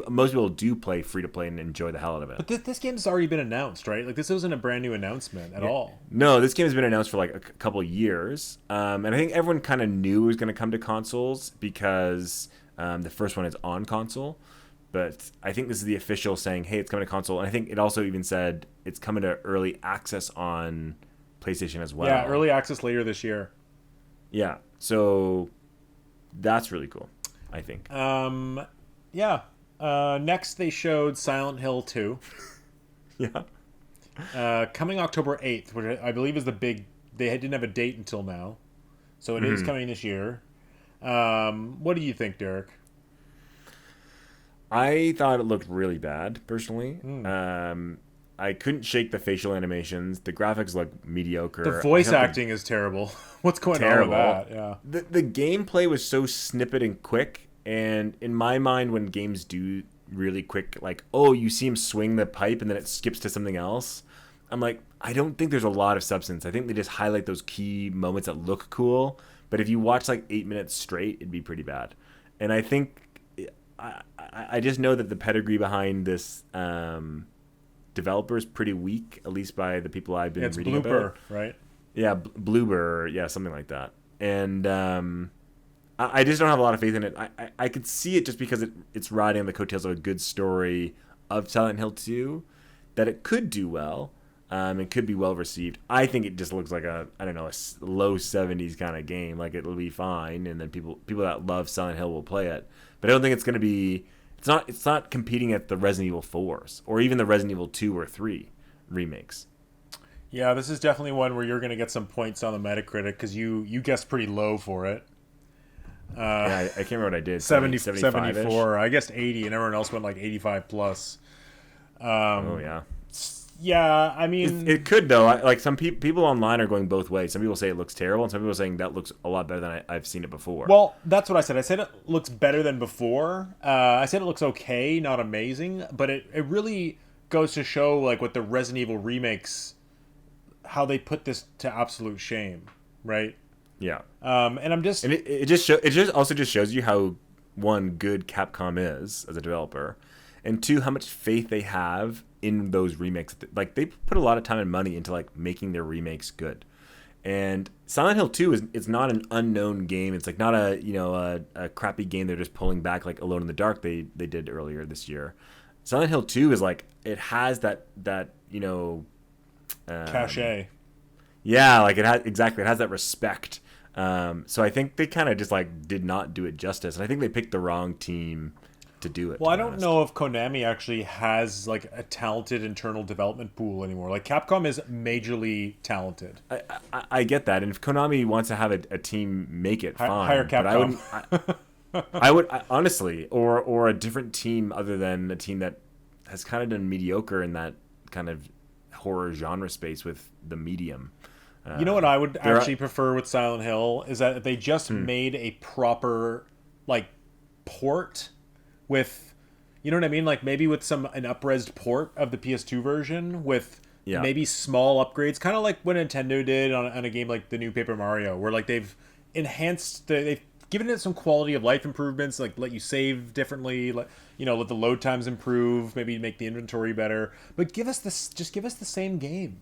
most people do play free to play and enjoy the hell out of it. But this game's already been announced, right? Like, this wasn't a brand new announcement at all. No, this game has been announced for like a couple of years, and I think everyone kind of knew it was going to come to consoles because the first one is on console. But I think this is the official saying, hey, it's coming to console. And I think it also even said it's coming to early access on PlayStation as well. Yeah, early access later this year. Yeah, so that's really cool, I think. Yeah. Next, they showed Silent Hill 2. Yeah. Coming October 8th, which I believe is the big... They didn't have a date until now. So it is coming this year. What do you think, Derek? I thought it looked really bad, personally. I couldn't shake the facial animations. The graphics look mediocre. The voice acting is terrible. What's going on with that? Yeah. The gameplay was so snippet and quick, and in my mind, when games do really quick, like, oh, you see him swing the pipe and then it skips to something else, I'm like, I don't think there's a lot of substance. I think they just highlight those key moments that look cool, but if you watch like 8 minutes straight, it'd be pretty bad. And I think... I just know that the pedigree behind this developer is pretty weak, at least by the people I've been reading about. Bloober, right? Yeah, Bloober, yeah, something like that. And I just don't have a lot of faith in it. I could see it just because it's riding on the coattails of a good story of Silent Hill 2, that it could do well and could be well received. I think it just looks like a low 70s kind of game. Like, it'll be fine, and then people that love Silent Hill will play it. But I don't think it's going to be... It's not competing at the Resident Evil 4s or even the Resident Evil 2 or 3 remakes. Yeah, this is definitely one where you're going to get some points on the Metacritic because you guessed pretty low for it. Yeah, I can't remember what I did. 74. I guessed 80, and everyone else went like 85 plus. Oh, yeah. Yeah, I mean... It could, though. Like, some people online are going both ways. Some people say it looks terrible, and some people are saying that looks a lot better than I've seen it before. Well, that's what I said. I said it looks better than before. I said it looks okay, not amazing, but it really goes to show, like, with the Resident Evil remakes, how they put this to absolute shame, right? Yeah. And I'm just... And it also just shows you how, one, good Capcom is as a developer, and two, how much faith they have in those remakes. Like, they put a lot of time and money into like making their remakes good. And Silent Hill 2 it's not an unknown game. It's like not a crappy game they're just pulling back like Alone in the Dark they did earlier this year. Silent Hill 2 is like, it has that cachet. Yeah, like it has that respect. So I think they kind of just like did not do it justice, and I think they picked the wrong team to do it. Well, I don't know if Konami actually has like a talented internal development pool anymore. Like, Capcom is majorly talented. I get that, and if Konami wants to have a team make it, fine. Hire Capcom. But I would honestly, or a different team other than a team that has kind of done mediocre in that kind of horror genre space with The Medium. You know what I would There are, actually prefer with Silent Hill is that they just made a proper like port with, you know what I mean? Like maybe with an up-resed port of the PS2 version with yeah. maybe small upgrades, kind of like what Nintendo did on a game like the new Paper Mario, where like they've they've given it some quality of life improvements, like let you save differently, let let the load times improve, maybe make the inventory better. But just give us the same game.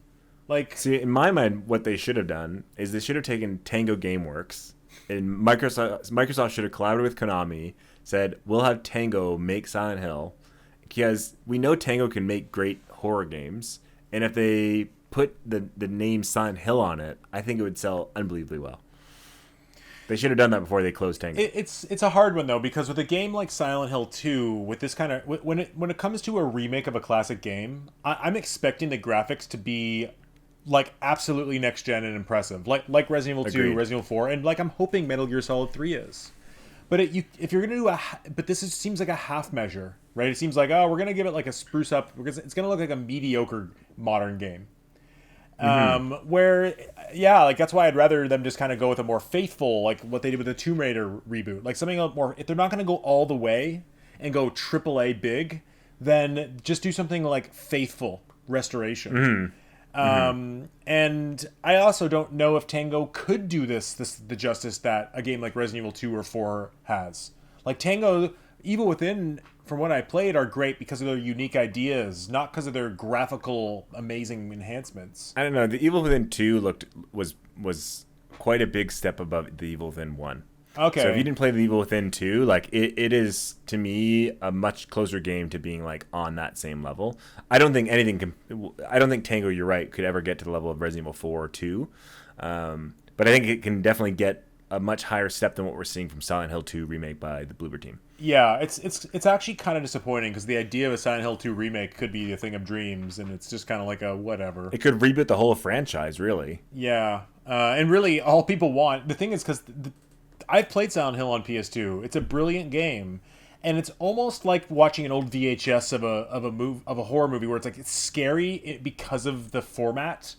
Like, See, in my mind, what they should have done is they should have taken Tango GameWorks, and Microsoft should have collaborated with Konami, said, we'll have Tango make Silent Hill, because we know Tango can make great horror games, and if they put the name Silent Hill on it, I think it would sell unbelievably well. They should have done that before they closed Tango. it's a hard one though, because with a game like Silent Hill 2, with this kind of when it comes to a remake of a classic game, I'm expecting the graphics to be like absolutely next gen and impressive, like Resident Evil 2, Agreed. Resident Evil 4, and like I'm hoping Metal Gear Solid 3 is. But if you're gonna but seems like a half measure, right? It seems like, oh, we're gonna give it like a spruce up because it's gonna look like a mediocre modern game. Where, yeah, like that's why I'd rather them just kind of go with a more faithful, like what they did with the Tomb Raider reboot, like something a little more. If they're not gonna go all the way and go AAA big, then just do something like faithful restoration. And I also don't know if Tango could do the justice that a game like Resident Evil 2 or 4 has. Like Tango, Evil Within, from what I played, are great because of their unique ideas, not because of their graphical amazing enhancements. I don't know. The Evil Within 2 was quite a big step above the Evil Within 1. Okay. So if you didn't play the Evil Within 2, like it is to me a much closer game to being like on that same level. I don't think Tango, you're right, could ever get to the level of Resident Evil 4 or 2. But I think it can definitely get a much higher step than what we're seeing from Silent Hill 2 remake by the Bloober team. Yeah, it's actually kind of disappointing because the idea of a Silent Hill 2 remake could be a thing of dreams, and it's just kind of like a whatever. It could reboot the whole franchise, really. Yeah, and really all people want. The thing is, because I've played Silent Hill on PS2. It's a brilliant game, and it's almost like watching an old VHS of a horror movie where it's scary because of the format.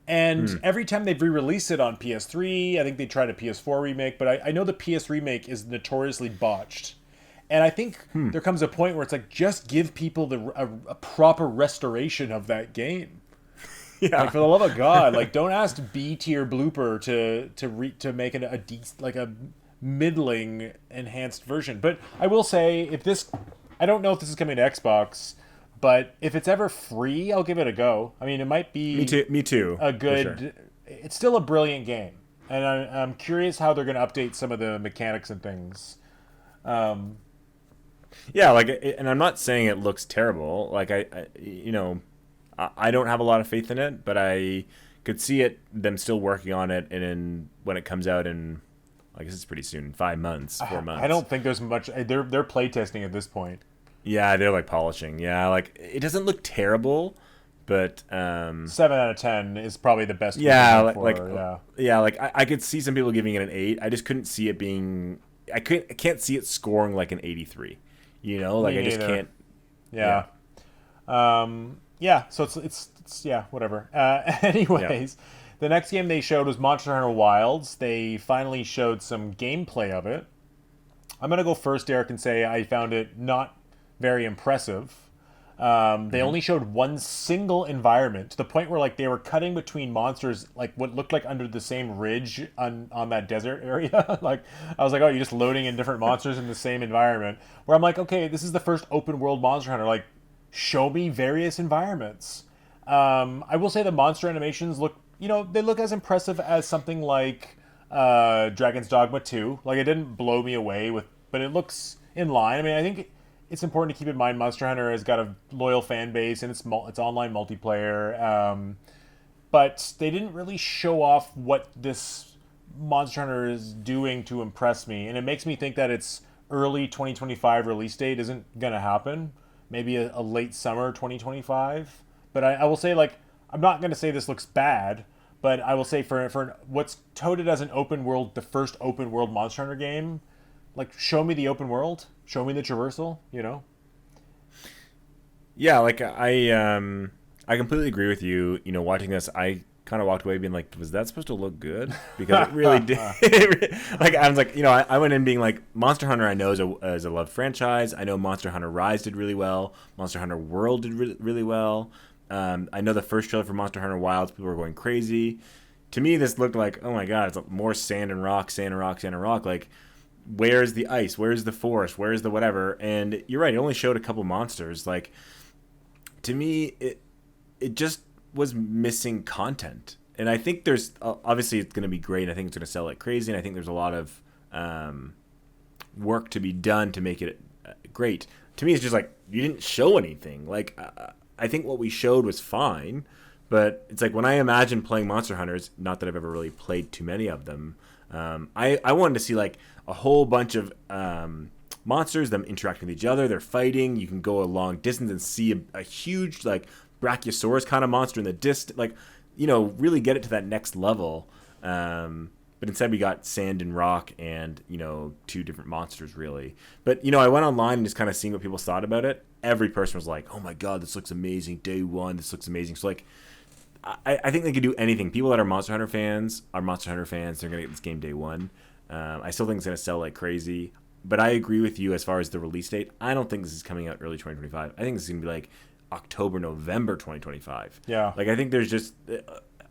And every time they've re-released it on PS3, I think they tried a PS4 remake, but I know the PS remake is notoriously botched. And I think there comes a point where it's like, just give people a proper restoration of that game. Yeah. Like, for the love of God, like, don't ask B tier Blooper to make a middling enhanced version. But I will say, I don't know if this is coming to Xbox, but if it's ever free, I'll give it a go. I mean, it might be Me too. a good. Sure. It's still a brilliant game, and I'm curious how they're going to update some of the mechanics and things. Yeah, and I'm not saying it looks terrible. Like I don't have a lot of faith in it, but I could see them still working on it, and when it comes out in, I guess it's pretty soon, 5 months, 4 months. I don't think there's much. They're playtesting at this point. Yeah, they're like polishing. Yeah, like it doesn't look terrible, but 7 out of 10 is probably the best. Yeah, yeah. Like I could see some people giving it an 8. I just couldn't see it being. I can't see it scoring like an 83. You know, like I just can't. Yeah. Yeah. So it's yeah, whatever. Anyways, the next game they showed was Monster Hunter Wilds. They finally showed some gameplay of it. I'm gonna go first, Derek, and say I found it not very impressive. They only showed one single environment, to the point where like they were cutting between monsters, like what looked like under the same ridge on that desert area. Like I was like, oh, you're just loading in different monsters in the same environment. Where I'm like, okay, this is the first open world Monster Hunter. Like, show me various environments. I will say the monster animations look, they look as impressive as something like Dragon's Dogma 2. Like, it didn't blow me away but it looks in line. I mean, I think it's important to keep in mind Monster Hunter has got a loyal fan base, and it's online multiplayer. But they didn't really show off what this Monster Hunter is doing to impress me, and it makes me think that its early 2025 release date isn't going to happen. Maybe a late summer 2025. But I will say, like, I'm not going to say this looks bad, but I will say for what's touted as an open world, the first open world Monster Hunter game, like, show me the open world, show me the traversal, Yeah, like I completely agree with you. Watching this, I kind of walked away being like, was that supposed to look good? Because it really did. Like, I was like, I went in being like, Monster Hunter I know is a loved franchise. I know Monster Hunter Rise did really well. Monster Hunter World did really well. I know the first trailer for Monster Hunter Wilds, people were going crazy. To me, this looked like, oh my god, it's like more sand and rock, sand and rock, sand and rock. Like, where's the ice? Where's the forest? Where's the whatever? And you're right, it only showed a couple monsters. Like, to me, it just was missing content. And I think there's obviously it's going to be great. I think it's going to sell like crazy, and I think there's a lot of work to be done to make it great. To me, it's just like you didn't show anything. Like, I think what we showed was fine, but it's like when I imagine playing Monster Hunters, not that I've ever really played too many of them, I wanted to see like a whole bunch of monsters, them interacting with each other, they're fighting, you can go a long distance and see a huge like Brachiosaurus kind of monster in the distance, like, really get it to that next level. But instead we got sand and rock and, two different monsters really. But, I went online and just kind of seeing what people thought about it. Every person was like, oh my God, this looks amazing. Day one, this looks amazing. So like, I think they could do anything. People that are Monster Hunter fans are Monster Hunter fans. They're going to get this game day one. I still think it's going to sell like crazy. But I agree with you as far as the release date. I don't think this is coming out early 2025. I think this is going to be like October, November 2025. Yeah. Like, I think there's just...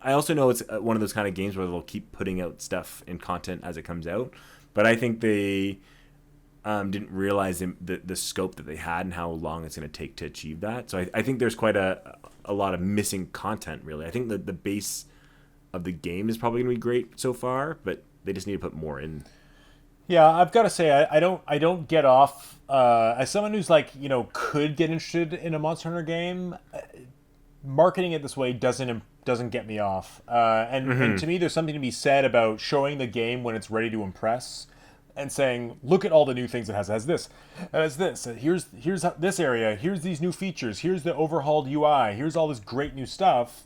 I also know it's one of those kind of games where they'll keep putting out stuff and content as it comes out. But I think they didn't realize the scope that they had and how long it's going to take to achieve that. So I think there's quite a lot of missing content, really. I think that the base of the game is probably going to be great so far, but they just need to put more in. Yeah, I've got to say, I don't get off as someone who's like, could get interested in a Monster Hunter game. Marketing it this way doesn't get me off. And to me, there's something to be said about showing the game when it's ready to impress, and saying, look at all the new things it has. It has this, it has this. Here's this area. Here's these new features. Here's the overhauled UI. Here's all this great new stuff,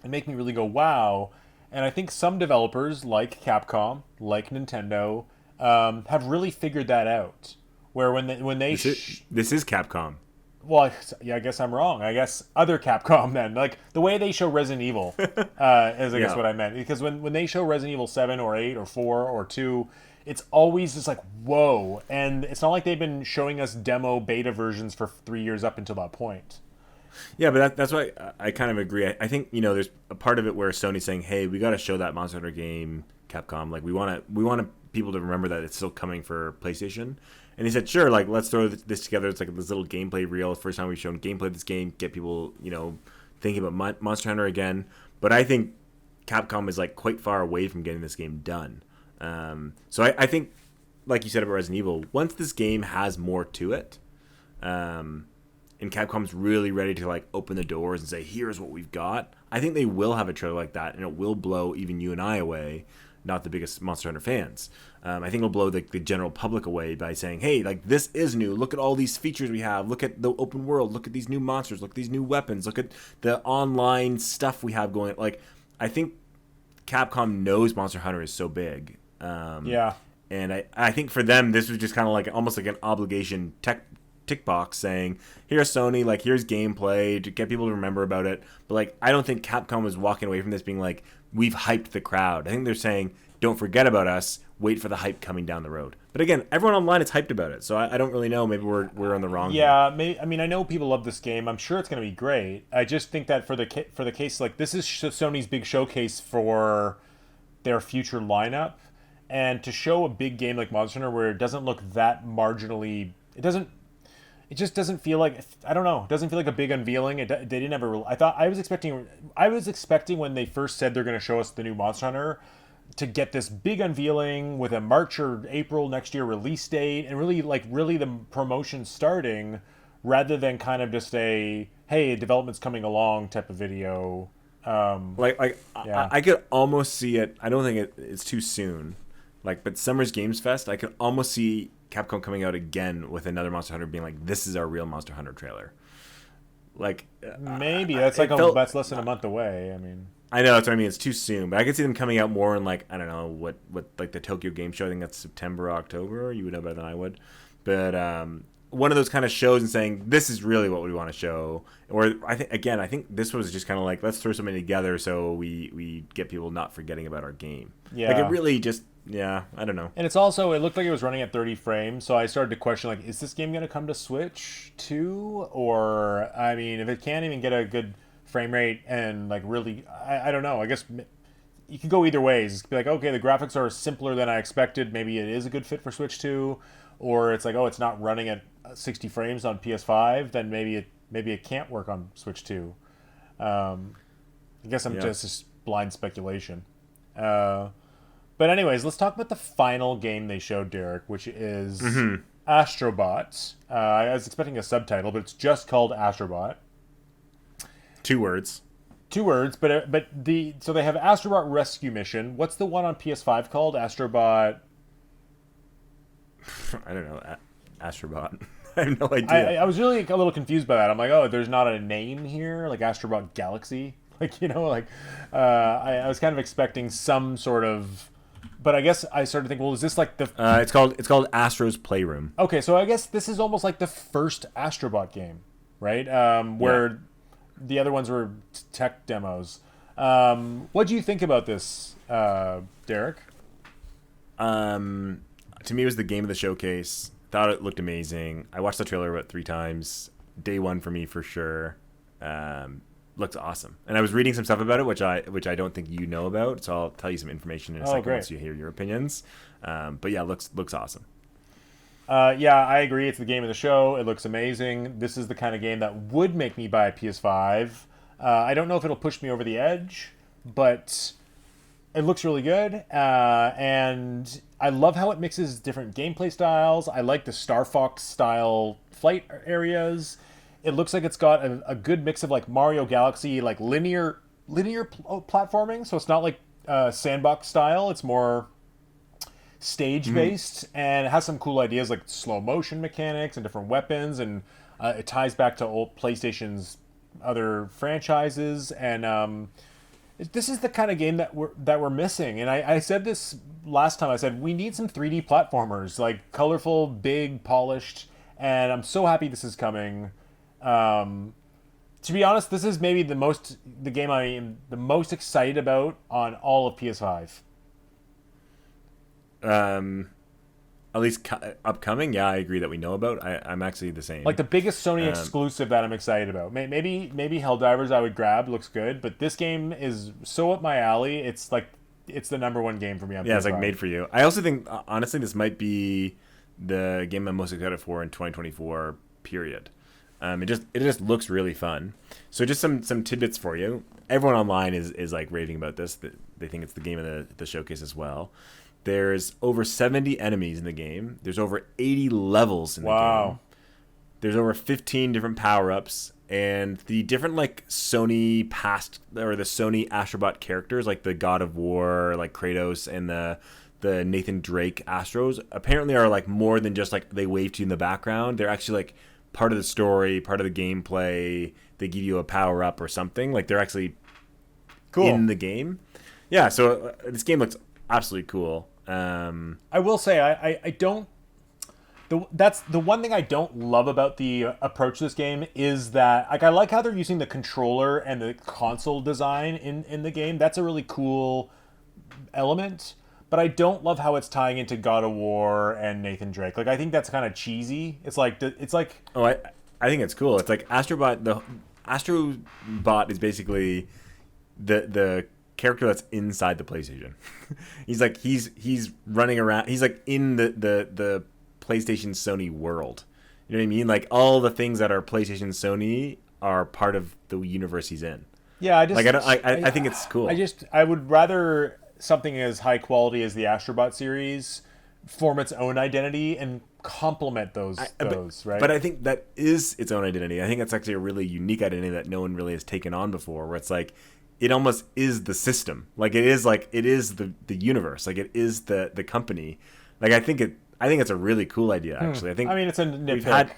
and make me really go wow. And I think some developers like Capcom, like Nintendo, have really figured that out. Where when they this is Capcom. Well, yeah, I guess I'm wrong. I guess other Capcom then. Like, the way they show Resident Evil is, I guess, what I meant. Because when they show Resident Evil 7 or 8 or 4 or 2, it's always just like, whoa. And it's not like they've been showing us demo beta versions for 3 years up until that point. Yeah, but that's why I kind of agree. I think, there's a part of it where Sony's saying, hey, we got to show that Monster Hunter game, Capcom. Like, we want people to remember that it's still coming for PlayStation. And he said, sure, like, let's throw this together. It's like this little gameplay reel. First time we've shown gameplay of this game, get people, thinking about Monster Hunter again. But I think Capcom is, like, quite far away from getting this game done. So I think, like you said about Resident Evil, once this game has more to it, and Capcom's really ready to, like, open the doors and say, here's what we've got, I think they will have a trailer like that, and it will blow even you and I away, not the biggest Monster Hunter fans. I think it'll blow the general public away by saying, hey, like, this is new. Look at all these features we have. Look at the open world. Look at these new monsters. Look at these new weapons. Look at the online stuff we have going. Like, I think Capcom knows Monster Hunter is so big. Yeah. And I think for them, this was just kind of like almost like an obligation tick box saying, here's Sony, like, here's gameplay to get people to remember about it. But, like, I don't think Capcom was walking away from this being like, we've hyped the crowd. I think they're saying, don't forget about us. Wait for the hype coming down the road. But again, everyone online is hyped about it, so I don't really know. Maybe we're on the wrong. Yeah, I mean, I know people love this game. I'm sure it's going to be great. I just think that for the case, like, this is Sony's big showcase for their future lineup, and to show a big game like Monster Hunter where it doesn't look that marginally, it just doesn't feel like, I don't know, it doesn't feel like a big unveiling. They didn't ever. I was expecting when they first said they're going to show us the new Monster Hunter to get this big unveiling with a March or April next year release date, and really the promotion starting, rather than kind of just a, hey, development's coming along type of video. Yeah. I could almost see it. I don't think it's too soon. Like, but Summer's Games Fest, I could almost see Capcom coming out again with another Monster Hunter, being like, this is our real Monster Hunter trailer. Like, maybe that's that's less than a month away. I mean, I know, that's what I mean. It's too soon, but I could see them coming out more in, like, I don't know what like the Tokyo Game Show. I think that's September, October. You would know better than I would, but one of those kind of shows and saying this is really what we want to show. Or I think this was just kind of like, let's throw something together so we get people not forgetting about our game. Yeah. Like it really just, yeah, I don't know. And it's also, it looked like it was running at 30 frames, so I started to question, like, is this game going to come to Switch too? Or, I mean, if it can't even get a good frame rate and, like, really, I don't know. I guess you could go either ways. It's be like, okay, the graphics are simpler than I expected. Maybe it is a good fit for Switch 2. Or it's like, oh, it's not running at 60 frames on PS5. Then maybe it can't work on Switch 2. I guess I'm just blind speculation. But anyways, let's talk about the final game they showed, Derek, which is Astrobot. I was expecting a subtitle, but it's just called Astrobot. 2 words. 2 words, so they have Astrobot Rescue Mission. What's the one on PS5 called? Astrobot. I don't know. Astrobot. I have no idea. I was really a little confused by that. I'm like, oh, there's not a name here, like Astrobot Galaxy. Like, you know, like I was kind of expecting some sort of. But I guess I started to think, well, is this like the... It's called Astro's Playroom. Okay, so I guess this is almost like the first Astrobot game, right? Where the other ones were tech demos. What do you think about this, Derek? To me, it was the game of the showcase. Thought it looked amazing. I watched the trailer about 3 times. Day one for me, for sure. Looks awesome, and I was reading some stuff about it, which I don't think you know about. So I'll tell you some information in a second once you hear your opinions. But yeah, looks awesome. Yeah, I agree. It's the game of the show. It looks amazing. This is the kind of game that would make me buy a PS5. I don't know if it'll push me over the edge, but it looks really good. And I love how it mixes different gameplay styles. I like the Star Fox style flight areas. It looks like it's got a good mix of like Mario Galaxy, like linear platforming. So it's not like sandbox style. It's more stage based, and it has some cool ideas like slow motion mechanics and different weapons, and it ties back to old PlayStation's other franchises. And this is the kind of game that we're missing. And I said this last time. I said we need some 3D platformers, like colorful, big, polished. And I'm so happy this is coming. To be honest, this is maybe the game I am the most excited about on all of PS5. At least upcoming, yeah, I agree that we know about. I'm actually the same. Like the biggest Sony exclusive that I'm excited about. Maybe Helldivers I would grab, looks good, but this game is so up my alley. It's like it's the number one game for me on PS5. Yeah, it's like made for you. I also think honestly this might be the game I'm most excited for in 2024. Period. It just looks really fun. So just some tidbits for you. Everyone online is like raving about this. They think it's the game of the showcase as well. There's over 70 enemies in the game. There's over 80 levels in the game. There's over 15 different power-ups, and the different like Sony past or the Sony Astrobot characters, like the God of War, like Kratos, and the Nathan Drake Astros, apparently are like more than just like they wave to you in the background. They're actually like part of the story, part of the gameplay. They give you a power up or something. Like they're actually cool in the game. Yeah, so this game looks absolutely cool. I will say I don't. That's the one thing I don't love about the approach to this game is that I like how they're using the controller and the console design in the game. That's a really cool element. But I don't love how it's tying into God of War and Nathan Drake. Like I think that's kind of cheesy. It's like I think it's cool. It's like Astrobot. The Astrobot is basically the character that's inside the PlayStation. he's running around. He's like in the PlayStation Sony world. You know what I mean? Like all the things that are PlayStation Sony are part of the universe he's in. Yeah, I think it's cool. I would rather something as high quality as the Astrobot series form its own identity and complement those, right? But I think that is its own identity. I think that's actually a really unique identity that no one really has taken on before, where it's like it almost is the system. Like it is the universe. Like it is the company. Like I think it's a really cool idea actually. I mean it's a nitpick.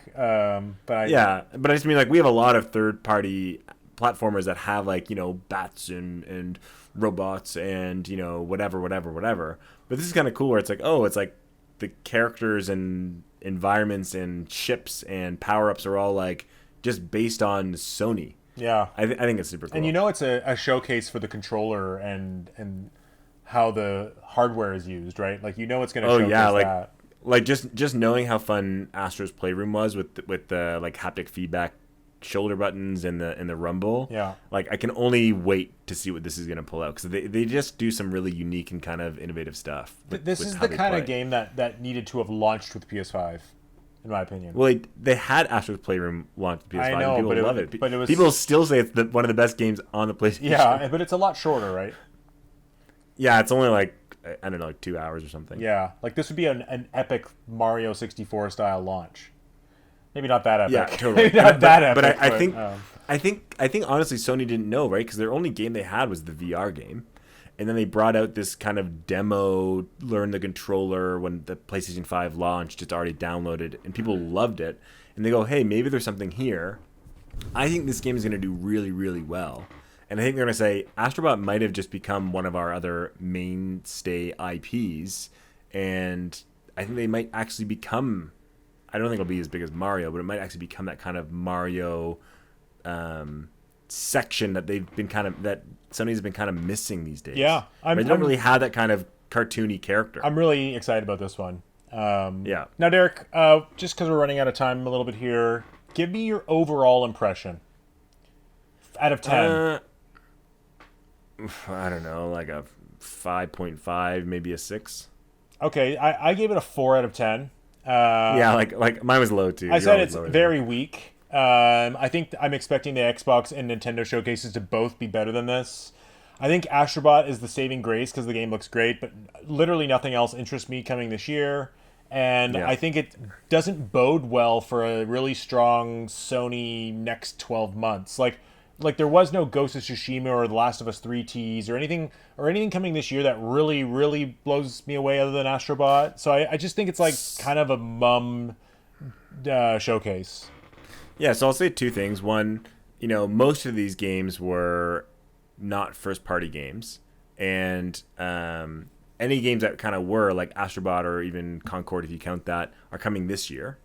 But I just mean like we have a lot of third party platformers that have like, you know, bats and robots and, you know, whatever. But this is kind of cool where it's like, oh, it's like the characters and environments and ships and power-ups are all like just based on Sony. Yeah. I think it's super cool. And you know it's a showcase for the controller and how the hardware is used, right? Like, you know it's going to showcase that. Like just knowing how fun Astro's Playroom was with the like haptic feedback shoulder buttons and the rumble. Yeah. Like, I can only wait to see what this is going to pull out, because they just do some really unique and kind of innovative stuff. This is the kind of game that needed to have launched with PS5, in my opinion. Well, they had Astro's Playroom launched with PS5. I know, and people love it. But it was, people still say it's one of the best games on the PlayStation. Yeah, but it's a lot shorter, right? Yeah, it's only like, I don't know, like 2 hours or something. Yeah, like this would be an epic Mario 64 style launch. Maybe not that epic. Yeah, totally. Maybe not that epic. But I think honestly Sony didn't know, right? Because their only game they had was the VR game, and then they brought out this kind of demo, learn the controller when the PlayStation 5 launched. It's already downloaded, and people loved it. And they go, hey, maybe there's something here. I think this game is going to do really, really well. And I think they're going to say Astrobot might have just become one of our other mainstay IPs, and I think they might actually become. I don't think it'll be as big as Mario, but it might actually become that kind of Mario section that that Sony's been kind of missing these days. Yeah, they don't really have that kind of cartoony character. I'm really excited about this one. Yeah. Now, Derek, just because we're running out of time a little bit here, give me your overall impression out of 10. I don't know, like a 5.5, maybe a 6. Okay, I gave it a 4 out of 10. Yeah, like mine was low too. I said it's very weak. I think I'm expecting the Xbox and Nintendo showcases to both be better than this. I think Astrobot is the saving grace because the game looks great, but literally nothing else interests me coming this year. And I think it doesn't bode well for a really strong Sony next 12 months. Like there was no Ghost of Tsushima or The Last of Us 3 tease or anything coming this year that really, really blows me away other than Astrobot. So I just think it's like kind of a mum showcase. Yeah, so I'll say two things. One, most of these games were not first-party games. And any games that kind of were, like Astrobot or even Concord, if you count that, are coming this year.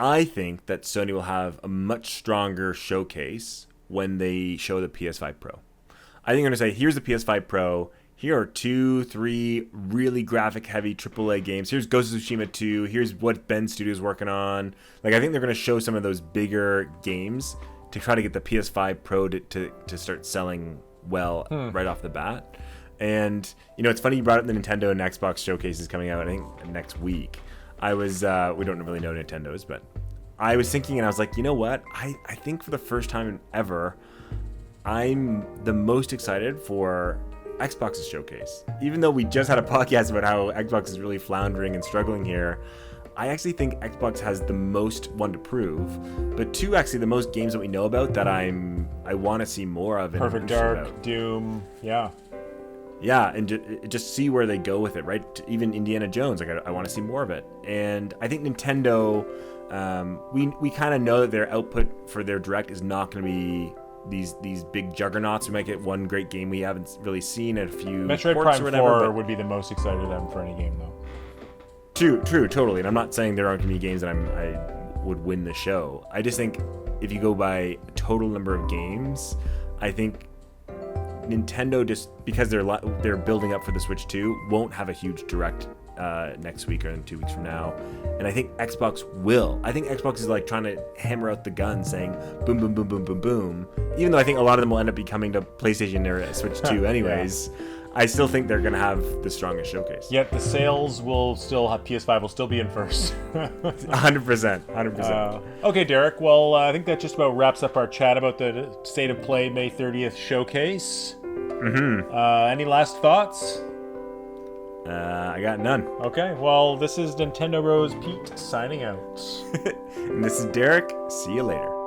I think that Sony will have a much stronger showcase when they show the PS5 Pro. I think they're going to say, here's the PS5 Pro. Here are 2, 3 really graphic-heavy AAA games. Here's Ghost of Tsushima 2. Here's what Ben Studio's working on. Like, I think they're going to show some of those bigger games to try to get the PS5 Pro to start selling well right off the bat. And, it's funny you brought up the Nintendo and Xbox showcases coming out, I think, next week. I was, we don't really know Nintendo's, but I was thinking, and I was like, you know what? I think for the first time ever, I'm the most excited for Xbox's showcase. Even though we just had a podcast about how Xbox is really floundering and struggling here, I actually think Xbox has the most one to prove, but two, actually the most games that we know about that I want to see more of. Perfect Dark, Doom, yeah. Yeah, and just see where they go with it, right? Even Indiana Jones, like I want to see more of it. And I think Nintendo, we kind of know that their output for their Direct is not going to be these big juggernauts. We might get one great game we haven't really seen, and a few Metroid ports Prime or whatever, 4 would be the most excited I'm for any game, though. True, totally. And I'm not saying there aren't going to be games that I would win the show. I just think if you go by total number of games, I think Nintendo, just because they're building up for the Switch 2, won't have a huge Direct next week or in 2 weeks from now. And I think Xbox will. I think Xbox is like trying to hammer out the gun saying boom, boom, boom, boom, boom, boom. Even though I think a lot of them will end up be coming to PlayStation or Switch 2 anyways. Yeah. I still think they're going to have the strongest showcase. Yet the sales will still have, PS5 will still be in first. 100%. Okay, Derek. Well, I think that just about wraps up our chat about the State of Play May 30th showcase. Any last thoughts? I got none. Okay, well, this is Nintendo Rose Pete signing out. And this is Derek. See you later.